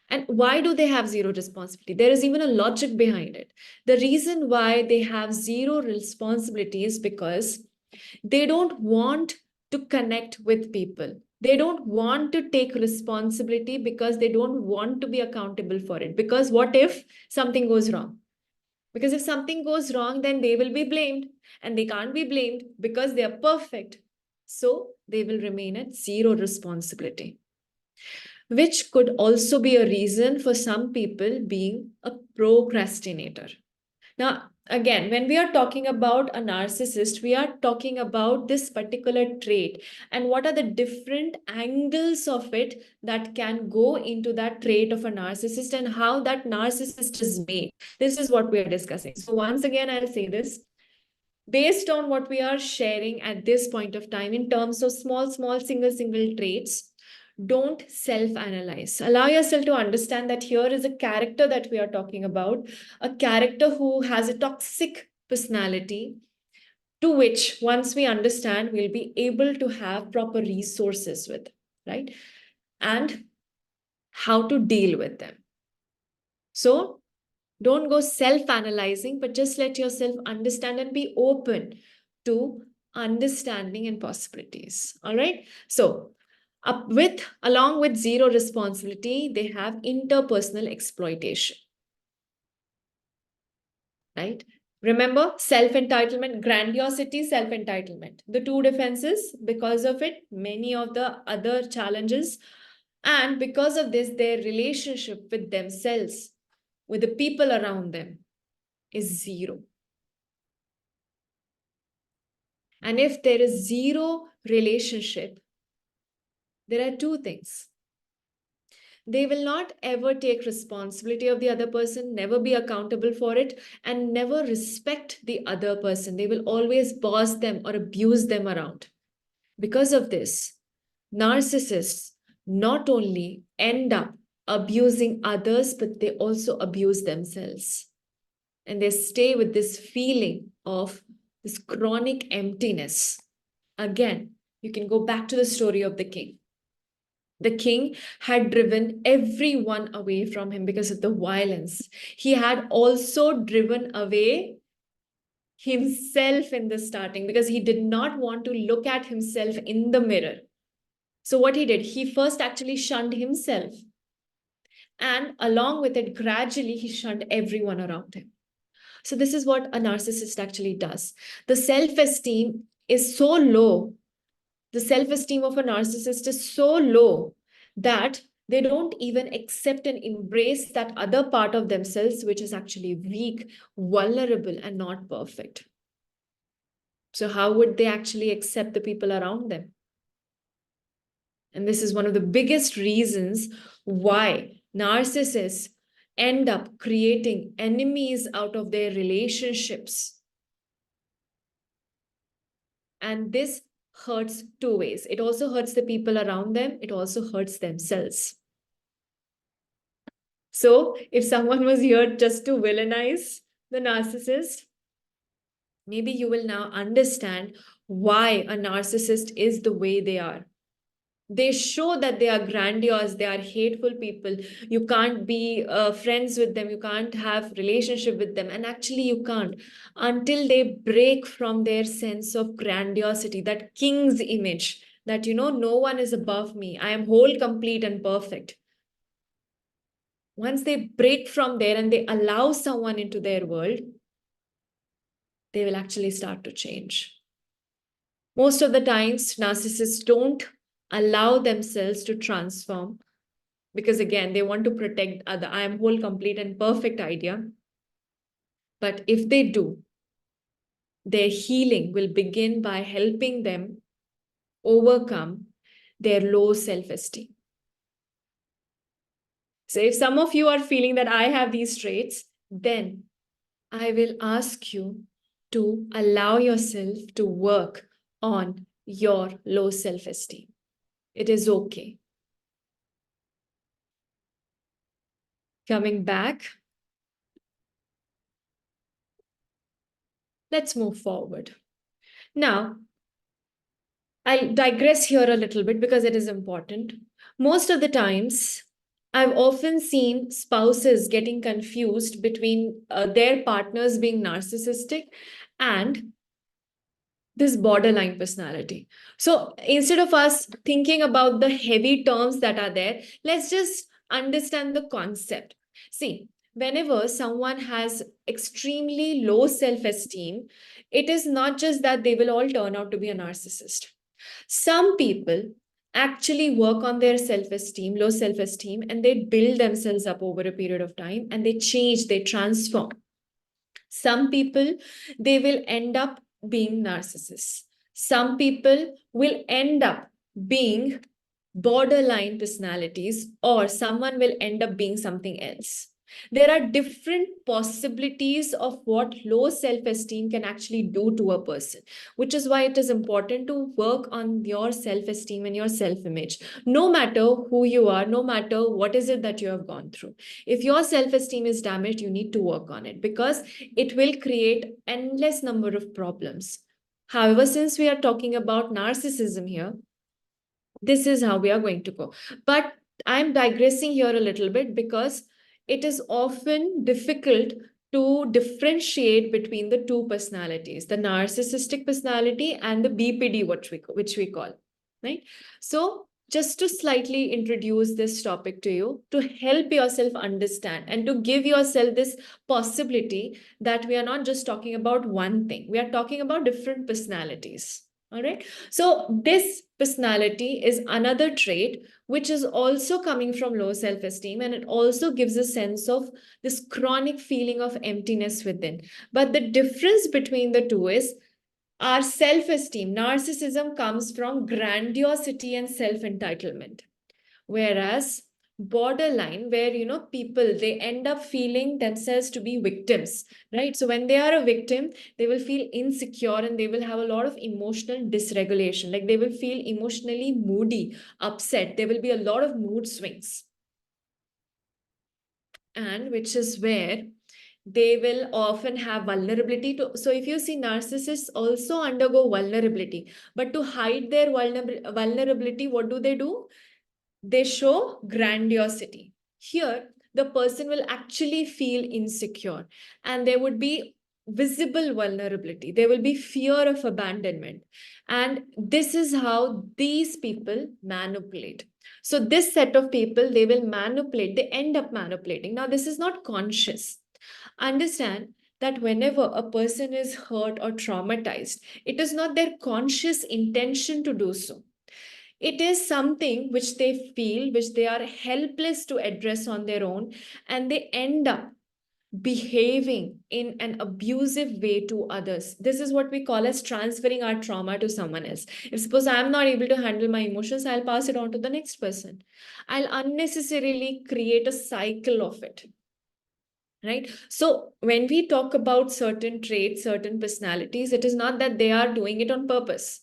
and why do they have zero responsibility? There is even a logic behind it. The reason why they have zero responsibility is because they don't want to connect with people. They don't want to take responsibility because they don't want to be accountable for it. Because what if something goes wrong? Because if something goes wrong, then they will be blamed, and they can't be blamed because they are perfect. So they will remain at zero responsibility, which could also be a reason for some people being a procrastinator. Now, again, when we are talking about a narcissist, we are talking about this particular trait and what are the different angles of it that can go into that trait of a narcissist and how that narcissist is made. This is what we are discussing. So, once again, I'll say this based on what we are sharing at this point of time in terms of small, single traits. Don't self-analyze. Allow yourself to understand that here is a character that we are talking about, a character who has a toxic personality, to which once we understand, we'll be able to have proper resources with, right? And how to deal with them. So don't go self-analyzing, but just let yourself understand and be open to understanding and possibilities. All right. So along with zero responsibility, they have interpersonal exploitation. Right? Remember, self-entitlement, grandiosity, self-entitlement. The two defenses, because of it, many of the other challenges. And because of this, their relationship with themselves, with the people around them, is zero. And if there is zero relationship, there are two things. They will not ever take responsibility of the other person, never be accountable for it, and never respect the other person. They will always boss them or abuse them around. Because of this, narcissists not only end up abusing others, but they also abuse themselves. And they stay with this feeling of this chronic emptiness. Again, you can go back to the story of the king. The king had driven everyone away from him because of the violence. He had also driven away himself in the starting because he did not want to look at himself in the mirror. So, what he did, he first actually shunned himself. And along with it, gradually, he shunned everyone around him. So, this is what a narcissist actually does. The self esteem is so low, the self esteem of a narcissist is so low that they don't even accept and embrace that other part of themselves, which is actually weak, vulnerable, and not perfect. So, how would they actually accept the people around them? And this is one of the biggest reasons why narcissists end up creating enemies out of their relationships. And this hurts two ways. It also hurts the people around them, it also hurts themselves. So, if someone was here just to villainize the narcissist, maybe you will now understand why a narcissist is the way they are. They show that they are grandiose, they are hateful people. You can't be friends with them, you can't have relationship with them, and actually you can't until they break from their sense of grandiosity, that king's image, that no one is above me, I am whole, complete, and perfect. Once they break from there and they allow someone into their world, they will actually start to change. Most of the times, narcissists don't allow themselves to transform because, again, they want to protect other I am whole, complete, and perfect idea. But if they do, their healing will begin by helping them overcome their low self-esteem. So if some of you are feeling that I have these traits, then I will ask you to allow yourself to work on your low self-esteem. It is okay. Coming back, let's move forward. Now, I'll digress here a little bit because it is important. Most of the times, I've often seen spouses getting confused between their partners being narcissistic and this borderline personality. So instead of us thinking about the heavy terms that are there, let's just understand the concept. See, whenever someone has extremely low self esteem, it is not just that they will all turn out to be a narcissist. Some people actually work on their self esteem, low self esteem, and they build themselves up over a period of time and they change, they transform. Some people, they will end up being narcissists. Some people will end up being borderline personalities, or someone will end up being something else. There are different possibilities of what low self-esteem can actually do to a person, which is why it is important to work on your self-esteem and your self-image, no matter who you are, no matter what is it that you have gone through. If your self-esteem is damaged, you need to work on it because it will create endless number of problems. However, since we are talking about narcissism here, this is how we are going to go. But I'm digressing here a little bit because it is often difficult to differentiate between the two personalities, the narcissistic personality and the BPD, which we call, right? So just to slightly introduce this topic to you, to help yourself understand and to give yourself this possibility that we are not just talking about one thing, we are talking about different personalities. All right. So this personality is another trait which is also coming from low self-esteem, and it also gives a sense of this chronic feeling of emptiness within. But the difference between the two is our self-esteem. Narcissism comes from grandiosity and self-entitlement, whereas borderline, where people, they end up feeling themselves to be victims, right? So when they are a victim, they will feel insecure and they will have a lot of emotional dysregulation, like they will feel emotionally moody, upset, there will be a lot of mood swings, and which is where they will often have vulnerability to. So if you see, narcissists also undergo vulnerability, but to hide their vulnerability, what do? They show grandiosity. Here, the person will actually feel insecure, and there would be visible vulnerability. There will be fear of abandonment. And this is how these people manipulate. So, this set of people, they will manipulate, they end up manipulating. Now, this is not conscious. Understand that whenever a person is hurt or traumatized, it is not their conscious intention to do so. It is something which they feel, which they are helpless to address on their own, and they end up behaving in an abusive way to others. This is what we call as transferring our trauma to someone else. If suppose I'm not able to handle my emotions, I'll pass it on to the next person. I'll unnecessarily create a cycle of it. Right? So when we talk about certain traits, certain personalities, it is not that they are doing it on purpose.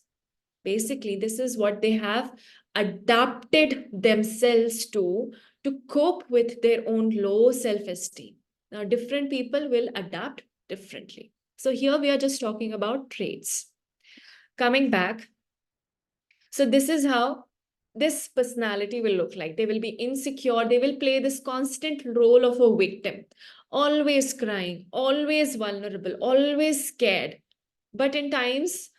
Basically, this is what they have adapted themselves to cope with their own low self-esteem. Now, different people will adapt differently. So here we are just talking about traits. Coming back, so this is how this personality will look like. They will be insecure. They will play this constant role of a victim, always crying, always vulnerable, always scared. But in times,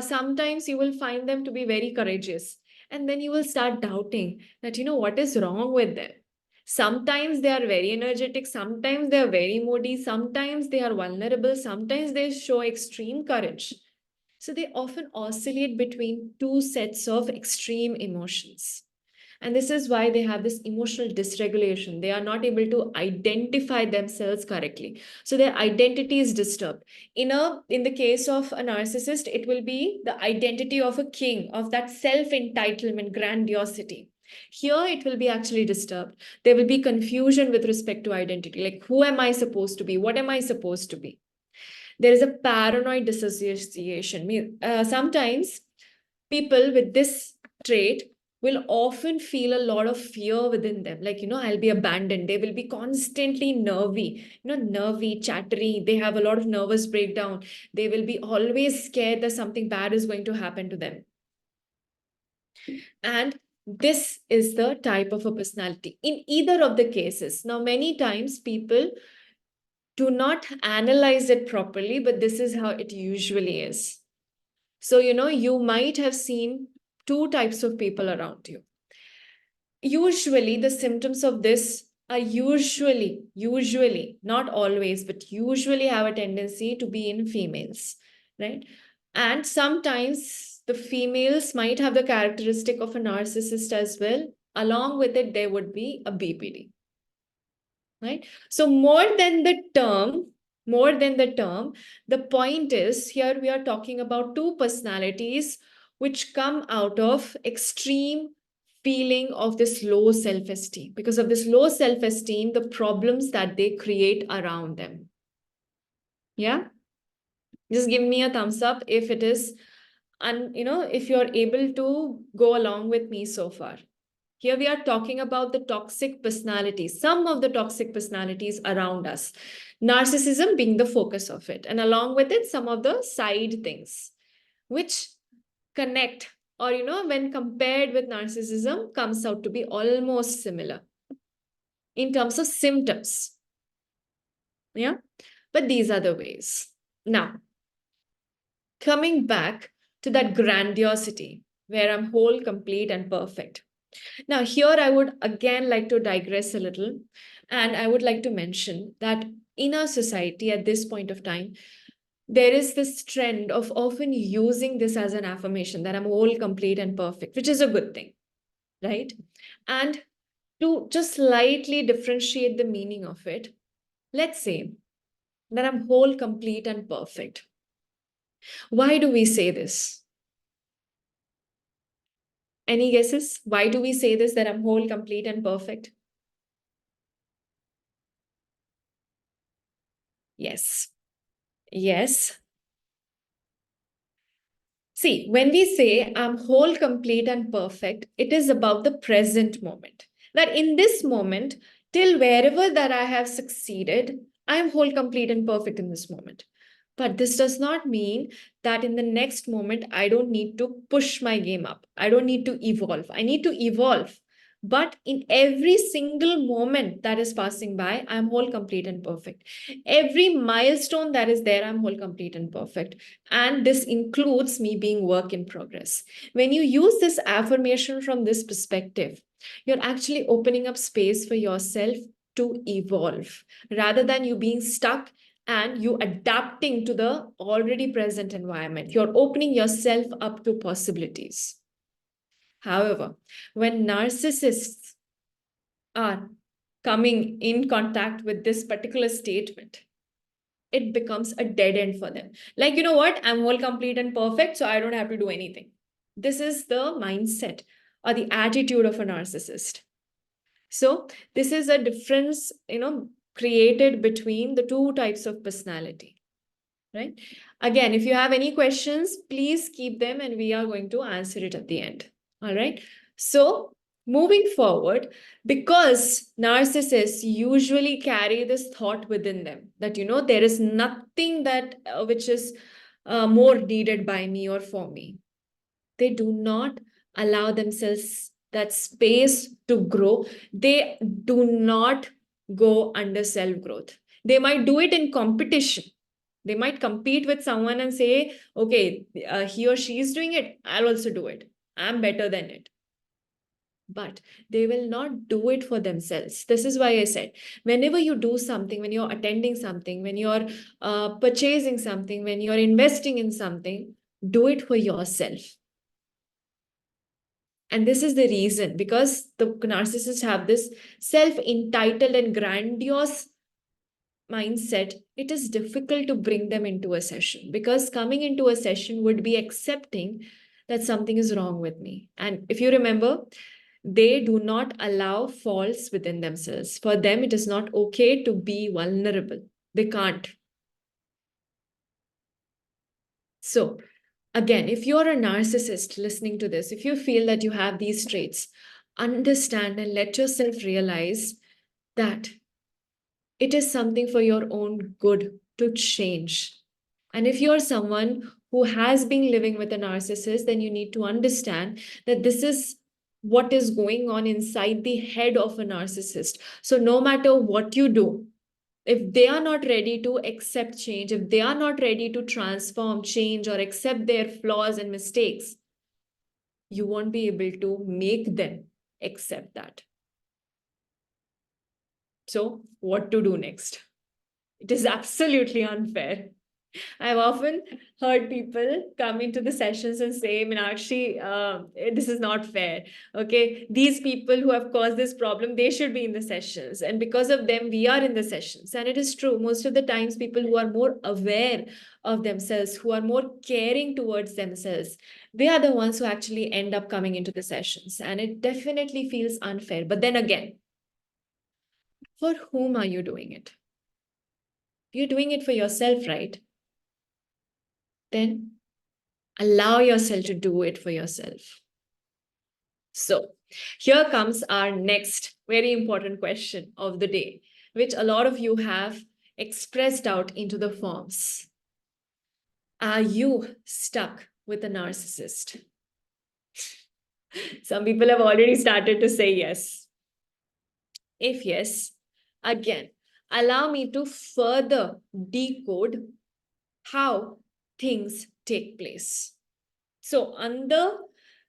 sometimes you will find them to be very courageous. And then you will start doubting that, what is wrong with them? Sometimes they are very energetic. Sometimes they are very moody. Sometimes they are vulnerable. Sometimes they show extreme courage. So they often oscillate between two sets of extreme emotions. And this is why they have this emotional dysregulation. They are not able to identify themselves correctly. So their identity is disturbed. In the case of a narcissist, it will be the identity of a king, of that self-entitlement, grandiosity. Here it will be actually disturbed. There will be confusion with respect to identity. Like, who am I supposed to be? What am I supposed to be? There is a paranoid dissociation. Sometimes people with this trait will often feel a lot of fear within them. Like, I'll be abandoned. They will be constantly nervy, chattery. They have a lot of nervous breakdown. They will be always scared that something bad is going to happen to them. And this is the type of a personality in either of the cases. Now, many times people do not analyze it properly, but this is how it usually is. So, you might have seen two types of people around you. Usually, the symptoms of this are usually, not always, but usually have a tendency to be in females, right? And sometimes the females might have the characteristic of a narcissist as well. Along with it, there would be a BPD, right? So the point is here we are talking about two personalities which come out of extreme feeling of this low self-esteem. Because of this low self-esteem, the problems that they create around them. Yeah? Just give me a thumbs up if it is, and if you're able to go along with me so far. Here we are talking about the toxic personalities, some of the toxic personalities around us. Narcissism being the focus of it. And along with it, some of the side things which connect, or when compared with narcissism, comes out to be almost similar in terms of symptoms. Yeah. But these are the ways. Now, coming back to that grandiosity where I'm whole, complete, and perfect. Now, here I would again like to digress a little, and I would like to mention that in our society at this point of time, there is this trend of often using this as an affirmation that I'm whole, complete, and perfect, which is a good thing, right? And to just slightly differentiate the meaning of it, let's say that I'm whole, complete, and perfect. Why do we say this? Any guesses? Why do we say this, that I'm whole, complete, and perfect? Yes. Yes. See, when we say I'm whole, complete, and perfect, it is about the present moment. That in this moment, till wherever that I have succeeded, I am whole, complete, and perfect in this moment. But this does not mean that in the next moment, I don't need to push my game up. I don't need to evolve. I need to evolve. But in every single moment that is passing by, I'm whole, complete, and perfect. Every milestone that is there, I'm whole, complete, and perfect. And this includes me being work in progress. When you use this affirmation from this perspective, you're actually opening up space for yourself to evolve rather than you being stuck and you adapting to the already present environment. You're opening yourself up to possibilities. However, when narcissists are coming in contact with this particular statement, it becomes a dead end for them. Like, you know what? I'm whole, complete, and perfect, so I don't have to do anything. This is the mindset or the attitude of a narcissist. So this is a difference, created between the two types of personality, right? Again, if you have any questions, please keep them and we are going to answer it at the end. All right. So moving forward, because narcissists usually carry this thought within them that, there is nothing that which is more needed by me or for me. They do not allow themselves that space to grow. They do not go under self-growth. They might do it in competition. They might compete with someone and say, okay, he or she is doing it, I'll also do it. I'm better than it. But they will not do it for themselves. This is why I said, whenever you do something, when you're attending something, when you're purchasing something, when you're investing in something, do it for yourself. And this is the reason, because the narcissists have this self-entitled and grandiose mindset, it is difficult to bring them into a session, because coming into a session would be accepting that something is wrong with me. And if you remember, they do not allow faults within themselves. For them, it is not okay to be vulnerable. They can't. So again, if you're a narcissist listening to this, if you feel that you have these traits, understand and let yourself realize that it is something for your own good to change. And if you're someone who has been living with a narcissist, then you need to understand that this is what is going on inside the head of a narcissist. So no matter what you do, if they are not ready to accept change, if they are not ready to transform, change, or accept their flaws and mistakes, you won't be able to make them accept that. So, what to do next? It is absolutely unfair. I've often heard people come into the sessions and say, Meenakshi, this is not fair. Okay, these people who have caused this problem, they should be in the sessions. And because of them, we are in the sessions. And it is true. Most of the times, people who are more aware of themselves, who are more caring towards themselves, they are the ones who actually end up coming into the sessions. And it definitely feels unfair. But then again, for whom are you doing it? You're doing it for yourself, right? Then allow yourself to do it for yourself. So here comes our next very important question of the day, which a lot of you have expressed out into the forms. Are you stuck with a narcissist? Some people have already started to say yes. If yes, again, allow me to further decode how things take place. So on the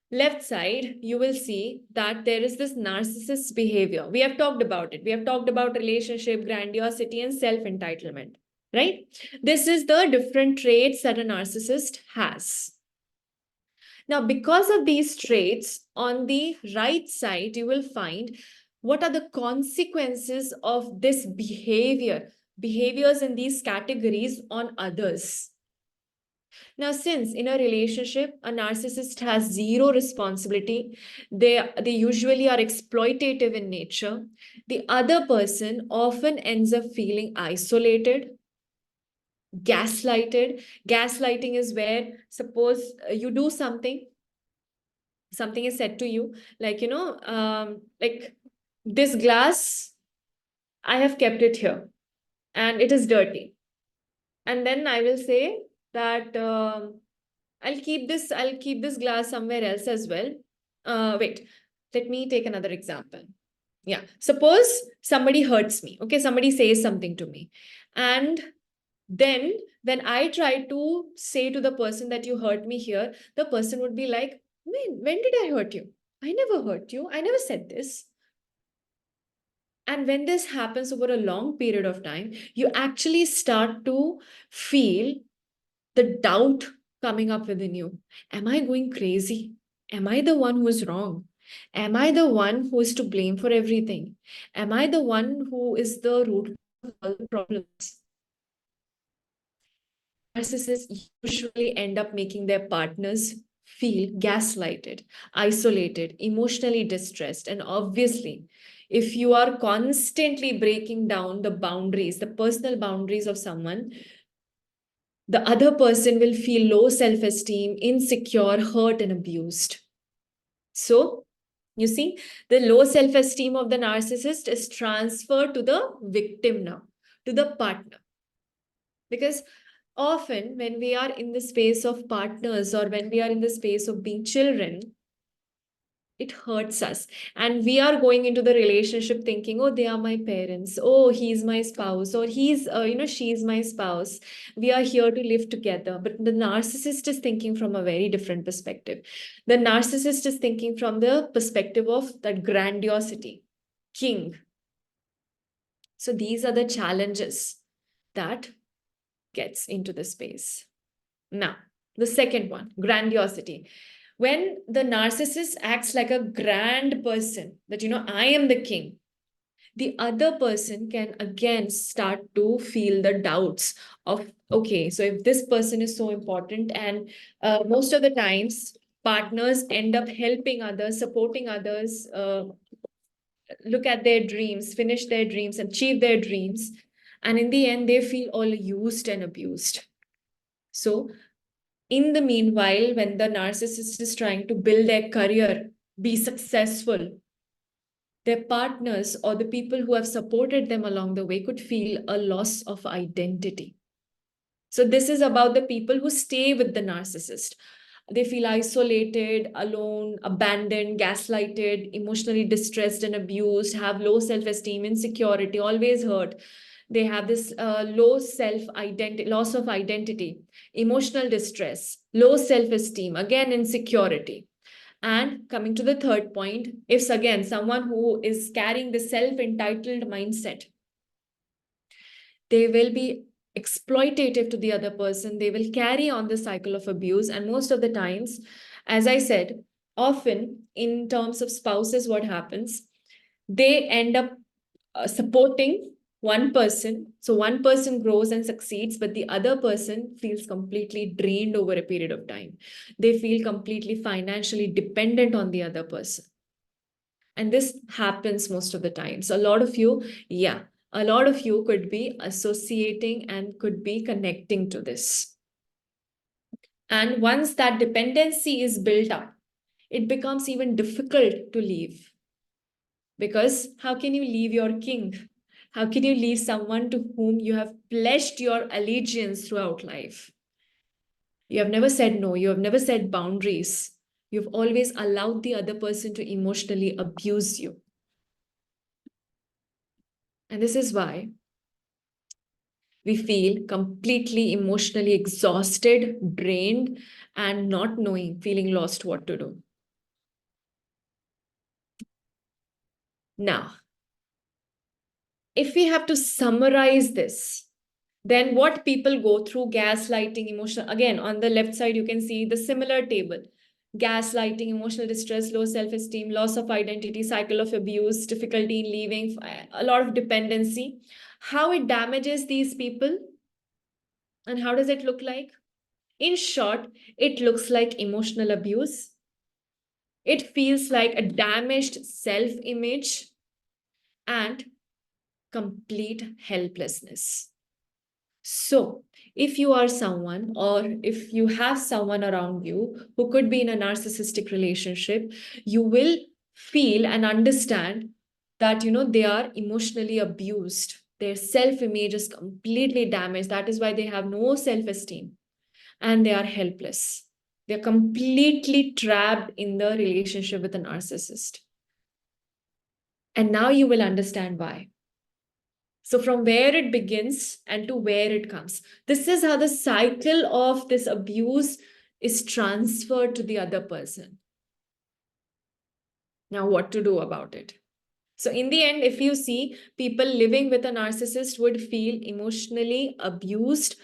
left side, you will see that there is this narcissist behavior. We have talked about it. We have talked about relationship, grandiosity, and self-entitlement, right? This is the different traits that a narcissist has. Now, because of these traits, on the right side, you will find what are the consequences of this behaviors in these categories on others. Now, since in a relationship, a narcissist has zero responsibility, they usually are exploitative in nature. The other person often ends up feeling isolated, gaslighted. Gaslighting is where, suppose you do something is said to you, like, like this glass, I have kept it here and it is dirty. And then I will say that I'll keep this glass somewhere else as well. Wait, let me take another example. Yeah, suppose somebody hurts me. Okay, somebody says something to me. And then when I try to say to the person that you hurt me here, the person would be like, when did I hurt you? I never hurt you. I never said this. And when this happens over a long period of time, you actually start to feel the doubt coming up within you. Am I going crazy? Am I the one who is wrong? Am I the one who is to blame for everything? Am I the one who is the root of all the problems? Narcissists usually end up making their partners feel gaslighted, isolated, emotionally distressed. And obviously, if you are constantly breaking down the boundaries, the personal boundaries of someone, the other person will feel low self-esteem, insecure, hurt, and abused. So, you see, the low self-esteem of the narcissist is transferred to the victim now, to the partner. Because often when we are in the space of partners or when we are in the space of being children, it hurts us. And we are going into the relationship thinking, oh, they are my parents. Oh, he's my spouse. Or she's my spouse. We are here to live together. But the narcissist is thinking from a very different perspective. The narcissist is thinking from the perspective of that grandiosity, king. So these are the challenges that gets into the space. Now, the second one, grandiosity. When the narcissist acts like a grand person, that, I am the king, the other person can again start to feel the doubts of, okay, so if this person is so important, and most of the times, partners end up helping others, supporting others, look at their dreams, finish their dreams, achieve their dreams. And in the end, they feel all used and abused. So in the meanwhile, when the narcissist is trying to build their career, be successful, their partners or the people who have supported them along the way could feel a loss of identity. So this is about the people who stay with the narcissist. They feel isolated, alone, abandoned, gaslighted, emotionally distressed and abused, have low self-esteem, insecurity, always hurt. They have this low self-identity, loss of identity, emotional distress, low self-esteem, again, insecurity. And coming to the third point, if again someone who is carrying the self-entitled mindset, they will be exploitative to the other person. They will carry on the cycle of abuse. And most of the times, as I said, often in terms of spouses, what happens? They end up supporting one person. So one person grows and succeeds, but the other person feels completely drained over a period of time. They feel completely financially dependent on the other person. And this happens most of the time. So a lot of you, yeah, a lot of you could be associating and could be connecting to this. And once that dependency is built up, it becomes even difficult to leave. Because how can you leave your king? How can you leave someone to whom you have pledged your allegiance throughout life? You have never said no. You have never set boundaries. You've always allowed the other person to emotionally abuse you. And this is why we feel completely emotionally exhausted, drained, and not knowing, feeling lost what to do. Now, if we have to summarize this, then what people go through: gaslighting, emotional, again, on the left side, you can see the similar table: gaslighting, emotional distress, low self-esteem, loss of identity, cycle of abuse, difficulty in leaving, a lot of dependency. How it damages these people and how does it look like? In short, it looks like emotional abuse. It feels like a damaged self-image and complete helplessness. So, if you are someone or if you have someone around you who could be in a narcissistic relationship, you will feel and understand that they are emotionally abused. Their self-image is completely damaged. That is why they have no self-esteem and they are helpless. They're completely trapped in the relationship with a narcissist. And now you will understand why. So from where it begins and to where it comes. This is how the cycle of this abuse is transferred to the other person. Now, what to do about it? So in the end, if you see, people living with a narcissist would feel emotionally abused,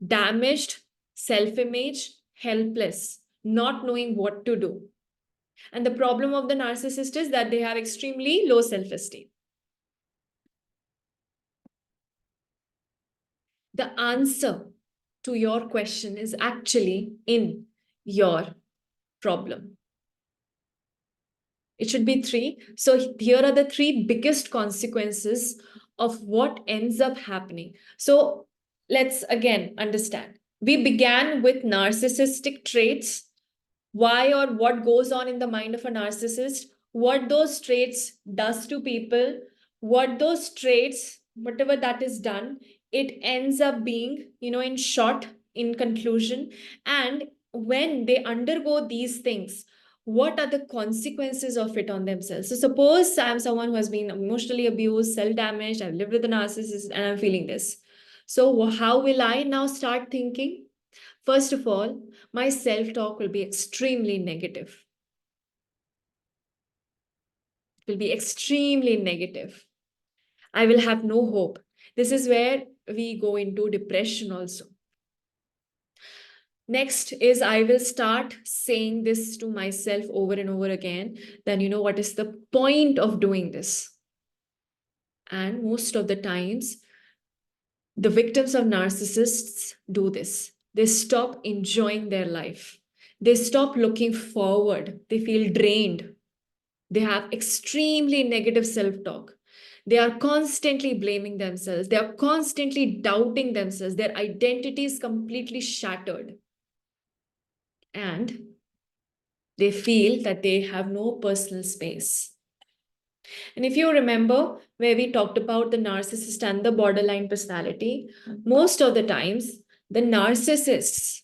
damaged, self-image, helpless, not knowing what to do. And the problem of the narcissist is that they have extremely low self-esteem. The answer to your question is actually in your problem. It should be 3. So here are the 3 biggest consequences of what ends up happening. So let's again understand. We began with narcissistic traits. Why or what goes on in the mind of a narcissist, what those traits does to people, what those traits, whatever that is done, it ends up being, in short, in conclusion. And when they undergo these things, what are the consequences of it on themselves? So suppose I'm someone who has been emotionally abused, self-damaged, I've lived with a narcissist and I'm feeling this. So how will I now start thinking? First of all, my self-talk will be extremely negative. It will be extremely negative. I will have no hope. This is where we go into depression also. Next is I will start saying this to myself over and over again. Then what is the point of doing this? And most of the times, the victims of narcissists do this. They stop enjoying their life. They stop looking forward. They feel drained. They have extremely negative self-talk. They are constantly blaming themselves. They are constantly doubting themselves. Their identity is completely shattered. And they feel that they have no personal space. And if you remember where we talked about the narcissist and the borderline personality, most of the times The narcissists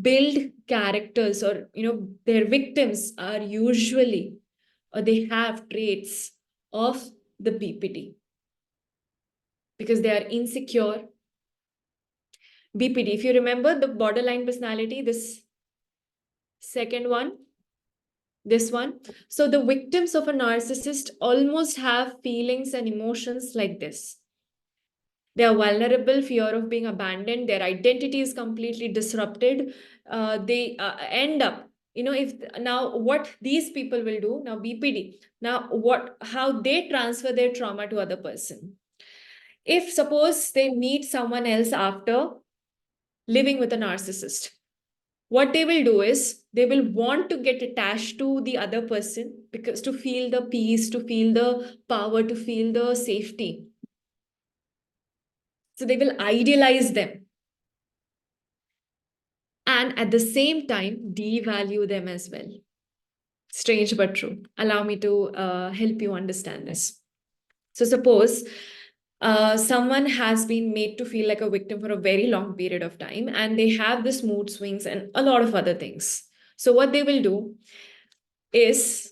build characters, or their victims are usually, or they have traits of the BPD, because they are insecure. BPD, if you remember the borderline personality, this second one, this one. So the victims of a narcissist almost have feelings and emotions like this. They are vulnerable, fear of being abandoned, their identity is completely disrupted. They end up, if now what these people will do now, BPD, now how they transfer their trauma to other person. If suppose they meet someone else after living with a narcissist, what they will do is they will want to get attached to the other person, because to feel the peace, to feel the power, to feel the safety. So they will idealize them, and at the same time devalue them as well. Strange but true. Allow me to help you understand this. So suppose someone has been made to feel like a victim for a very long period of time, and they have this mood swings and a lot of other things. So what they will do is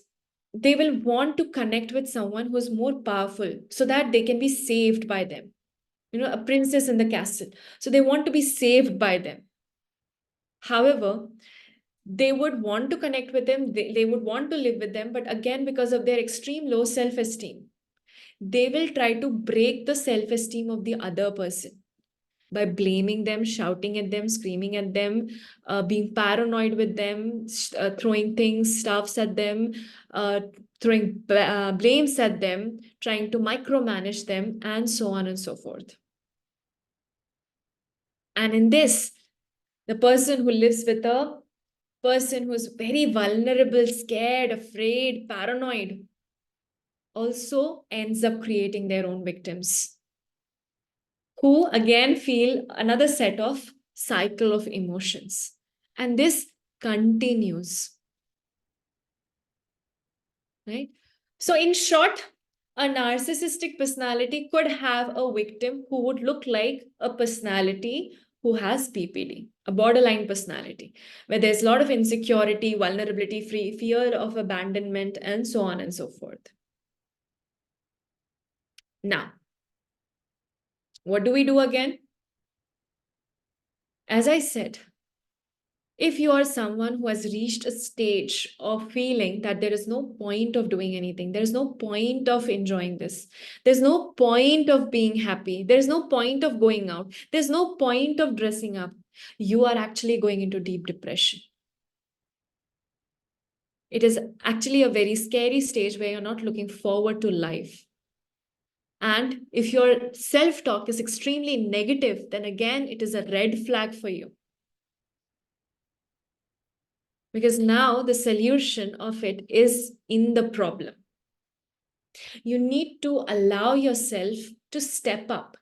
they will want to connect with someone who's more powerful, so that they can be saved by them. A princess in the castle. So they want to be saved by them. However, they would want to connect with them, they would want to live with them, but again, because of their extreme low self-esteem, they will try to break the self-esteem of the other person by blaming them, shouting at them, screaming at them, being paranoid with them, throwing things, stuffs at them, throwing blames at them, trying to micromanage them, and so on and so forth. And in this, the person who lives with a person who's very vulnerable, scared, afraid, paranoid, also ends up creating their own victims, who again feel another set of cycle of emotions. And this continues, right? So in short, a narcissistic personality could have a victim who would look like a personality who has BPD, a borderline personality, where there's a lot of insecurity, vulnerability, fear of abandonment, and so on and so forth. Now, what do we do again? As I said, if you are someone who has reached a stage of feeling that there is no point of doing anything, there's no point of enjoying this, there's no point of being happy, there's no point of going out, there's no point of dressing up, you are actually going into deep depression. It is actually a very scary stage where you're not looking forward to life. And if your self-talk is extremely negative, then again, it is a red flag for you. Because now the solution of it is in the problem. You need to allow yourself to step up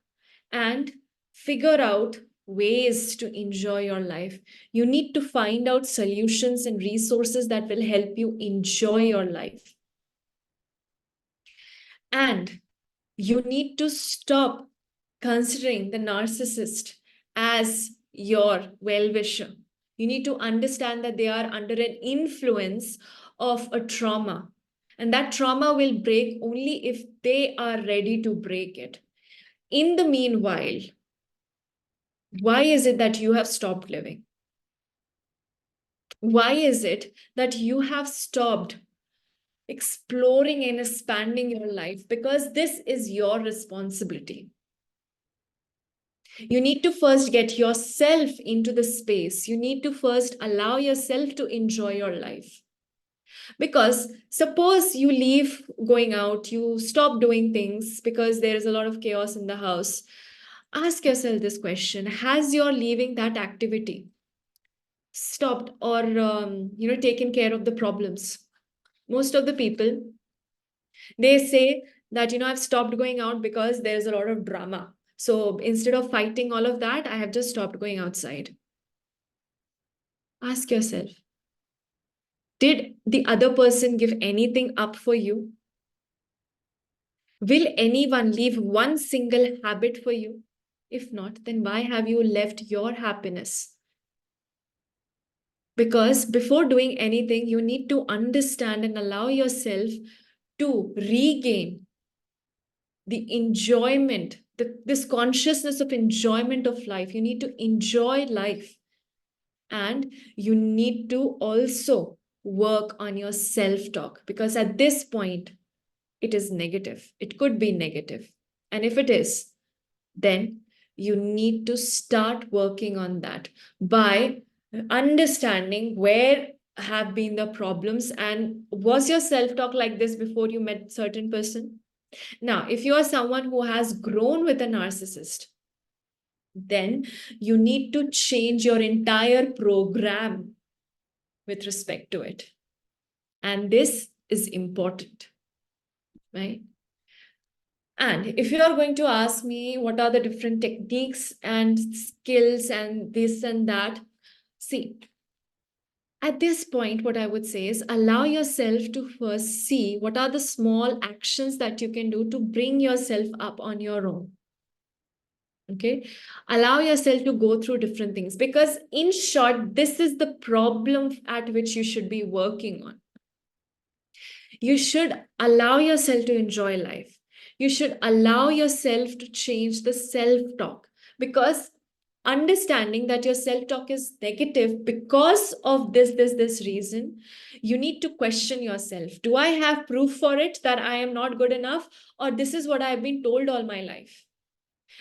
and figure out ways to enjoy your life. You need to find out solutions and resources that will help you enjoy your life. And you need to stop considering the narcissist as your well-wisher. You need to understand that they are under an influence of a trauma. And that trauma will break only if they are ready to break it. In the meanwhile, why is it that you have stopped living? Why is it that you have stopped exploring and expanding your life? Because this is your responsibility. You need to first get yourself into the space. You need to first allow yourself to enjoy your life. Because suppose you leave going out, you stop doing things because there is a lot of chaos in the house. Ask yourself this question: has your leaving that activity stopped or taken care of the problems? Most of the people, they say that I've stopped going out because there's a lot of drama. So instead of fighting all of that, I have just stopped going outside. Ask yourself, did the other person give anything up for you? Will anyone leave one single habit for you? If not, then why have you left your happiness? Because before doing anything, you need to understand and allow yourself to regain the enjoyment, this consciousness of enjoyment of life. You need to enjoy life. And you need to also work on your self talk, because at this point, it is negative. It could be negative. And if it is, then you need to start working on that by understanding where have been the problems, and was your self talk like this before you met certain person. Now if you are someone who has grown with a narcissist, then you need to change your entire program with respect to it, and this is important, right? And if you are going to ask me what are the different techniques and skills and this and that, see, at this point, what I would say is allow yourself to first see what are the small actions that you can do to bring yourself up on your own. Okay. Allow yourself to go through different things, because, in short, this is the problem at which you should be working on. You should allow yourself to enjoy life. You should allow yourself to change the self talk, because understanding that your self talk is negative because of this reason, you need to question yourself. Do I have proof for it that I am not good enough, or this is what I've been told all my life?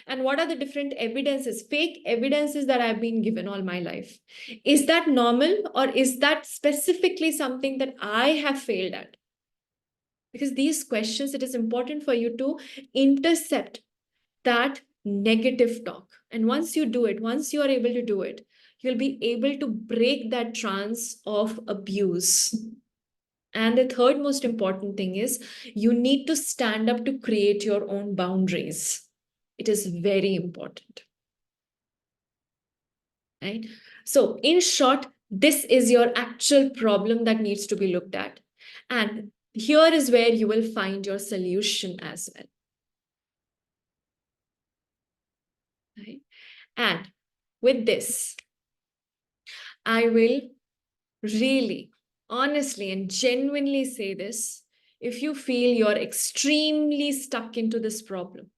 And what are the different evidences, fake evidences that I've been given all my life? Is that normal, or is that specifically something that I have failed at? Because these questions, it is important for you to intercept that negative talk. And once you do it, once you are able to do it, you'll be able to break that trance of abuse. And the third most important thing is you need to stand up to create your own boundaries. It is very important. Right? So, in short, this is your actual problem that needs to be looked at. And here is where you will find your solution as well. Right? And with this, I will really, honestly, and genuinely say this. If you feel you're extremely stuck into this problem,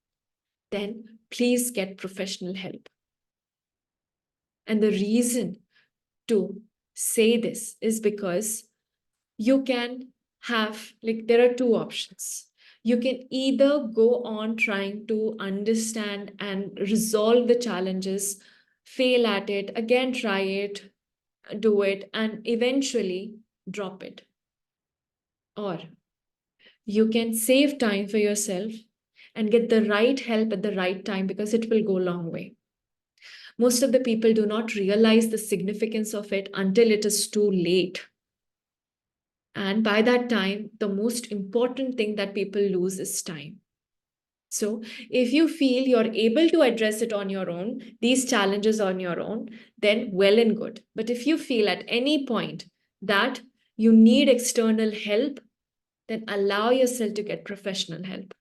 then please get professional help. And the reason to say this is because you can have, like, there are two options. You can either go on trying to understand and resolve the challenges, fail at it, again try it, do it, and eventually drop it. Or you can save time for yourself and get the right help at the right time, because it will go a long way. Most of the people do not realize the significance of it until it is too late. And by that time, the most important thing that people lose is time. So, if you feel you're able to address it on your own, these challenges on your own, then well and good. But if you feel at any point that you need external help, then allow yourself to get professional help,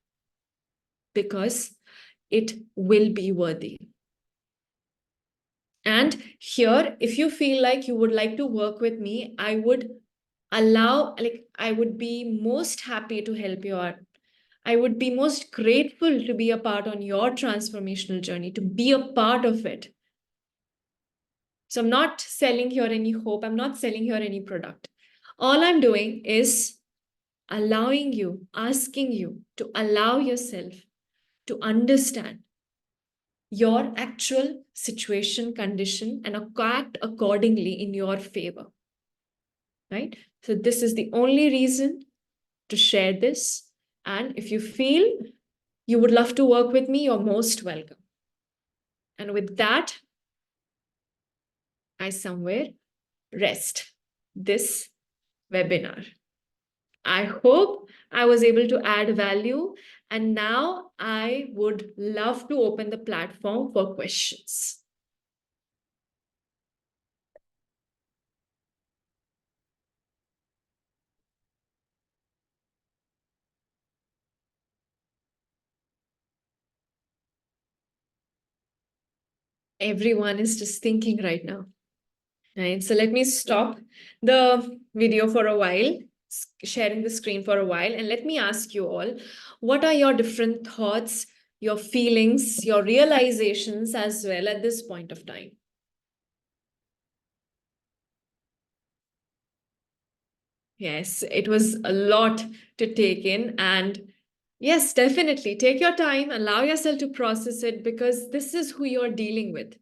because it will be worthy. And here, if you feel like you would like to work with me, I would I would be most happy to help you out. I would be most grateful to be a part on your transformational journey, to be a part of it. So I'm not selling here any hope. I'm not selling here any product. All I'm doing is allowing you, asking you to allow yourself to understand your actual situation, condition, and act accordingly in your favor. Right? So this is the only reason to share this. And if you feel you would love to work with me, you're most welcome. And with that, I somewhere rest this webinar. I hope I was able to add value. And now I would love to open the platform for questions. Everyone is just thinking right now. Right. So let me stop the video for a while, sharing the screen for a while, and let me ask you all, what are your different thoughts, your feelings, your realizations as well at this point of time? Yes, it was a lot to take in. And yes, definitely take your time, allow yourself to process it because this is who you're dealing with.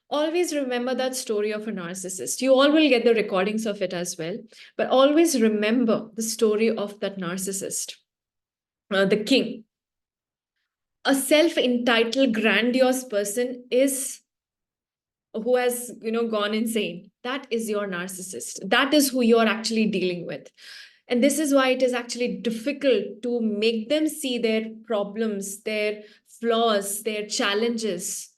Always remember that story of a narcissist. You all will get the recordings of it as well, but always remember the story of that narcissist, the king. A self entitled, grandiose person is who has gone insane. That is your narcissist. That is who you're actually dealing with. And this is why it is actually difficult to make them see their problems, their flaws, their challenges.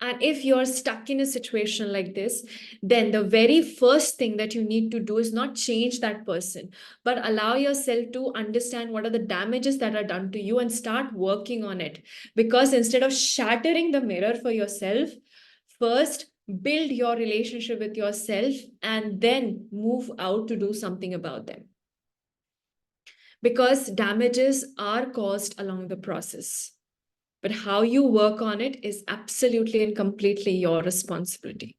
And if you're stuck in a situation like this, then the very first thing that you need to do is not change that person, but allow yourself to understand what are the damages that are done to you and start working on it. Because instead of shattering the mirror for yourself, first build your relationship with yourself and then move out to do something about them. Because damages are caused along the process. But how you work on it is absolutely and completely your responsibility.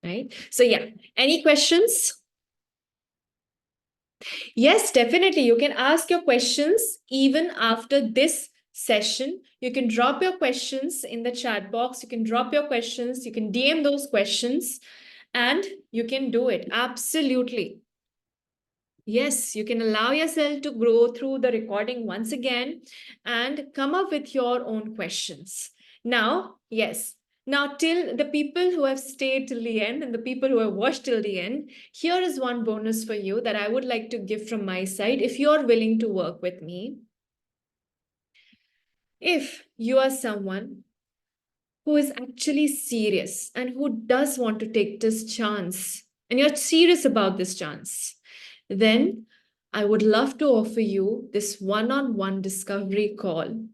Right? So, yeah, any questions? Yes, definitely. You can ask your questions even after this session. You can drop your questions in the chat box. You can drop your questions. You can DM those questions and you can do it. Absolutely. Yes, you can allow yourself to grow through the recording once again and come up with your own questions. Now, yes, now till the people who have stayed till the end and the people who have watched till the end, here is one bonus for you that I would like to give from my side if you're willing to work with me. If you are someone who is actually serious and who does want to take this chance, and you're serious about this chance, then I would love to offer you this one-on-one discovery call.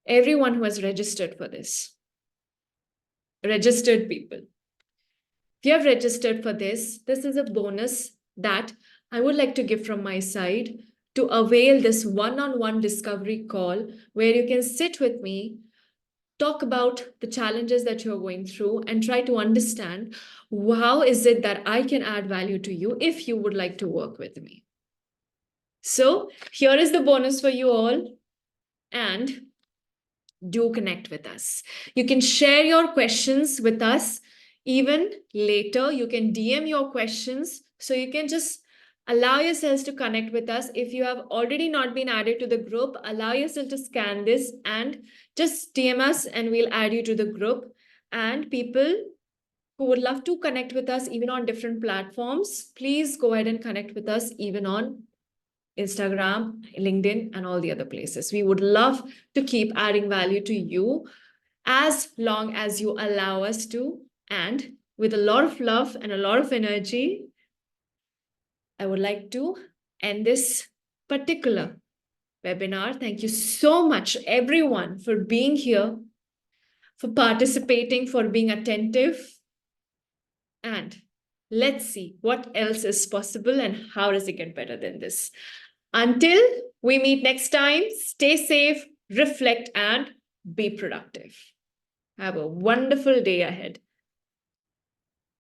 Everyone who has registered for this, registered people. If you have registered for this is a bonus that I would like to give from my side to avail this one-on-one discovery call where you can sit with me, talk about the challenges that you're going through and try to understand how is it that I can add value to you if you would like to work with me. So here is the bonus for you all, and do connect with us. You can share your questions with us even later. You can DM your questions. So you can just allow yourselves to connect with us. If you have already not been added to the group, allow yourself to scan this and just DM us and we'll add you to the group. And people who would love to connect with us even on different platforms, please go ahead and connect with us even on Instagram, LinkedIn, and all the other places. We would love to keep adding value to you as long as you allow us to. And with a lot of love and a lot of energy, I would like to end this particular webinar. Thank you so much, everyone, for being here, for participating, for being attentive. And let's see what else is possible and how does it get better than this. Until we meet next time, stay safe, reflect, and be productive. Have a wonderful day ahead.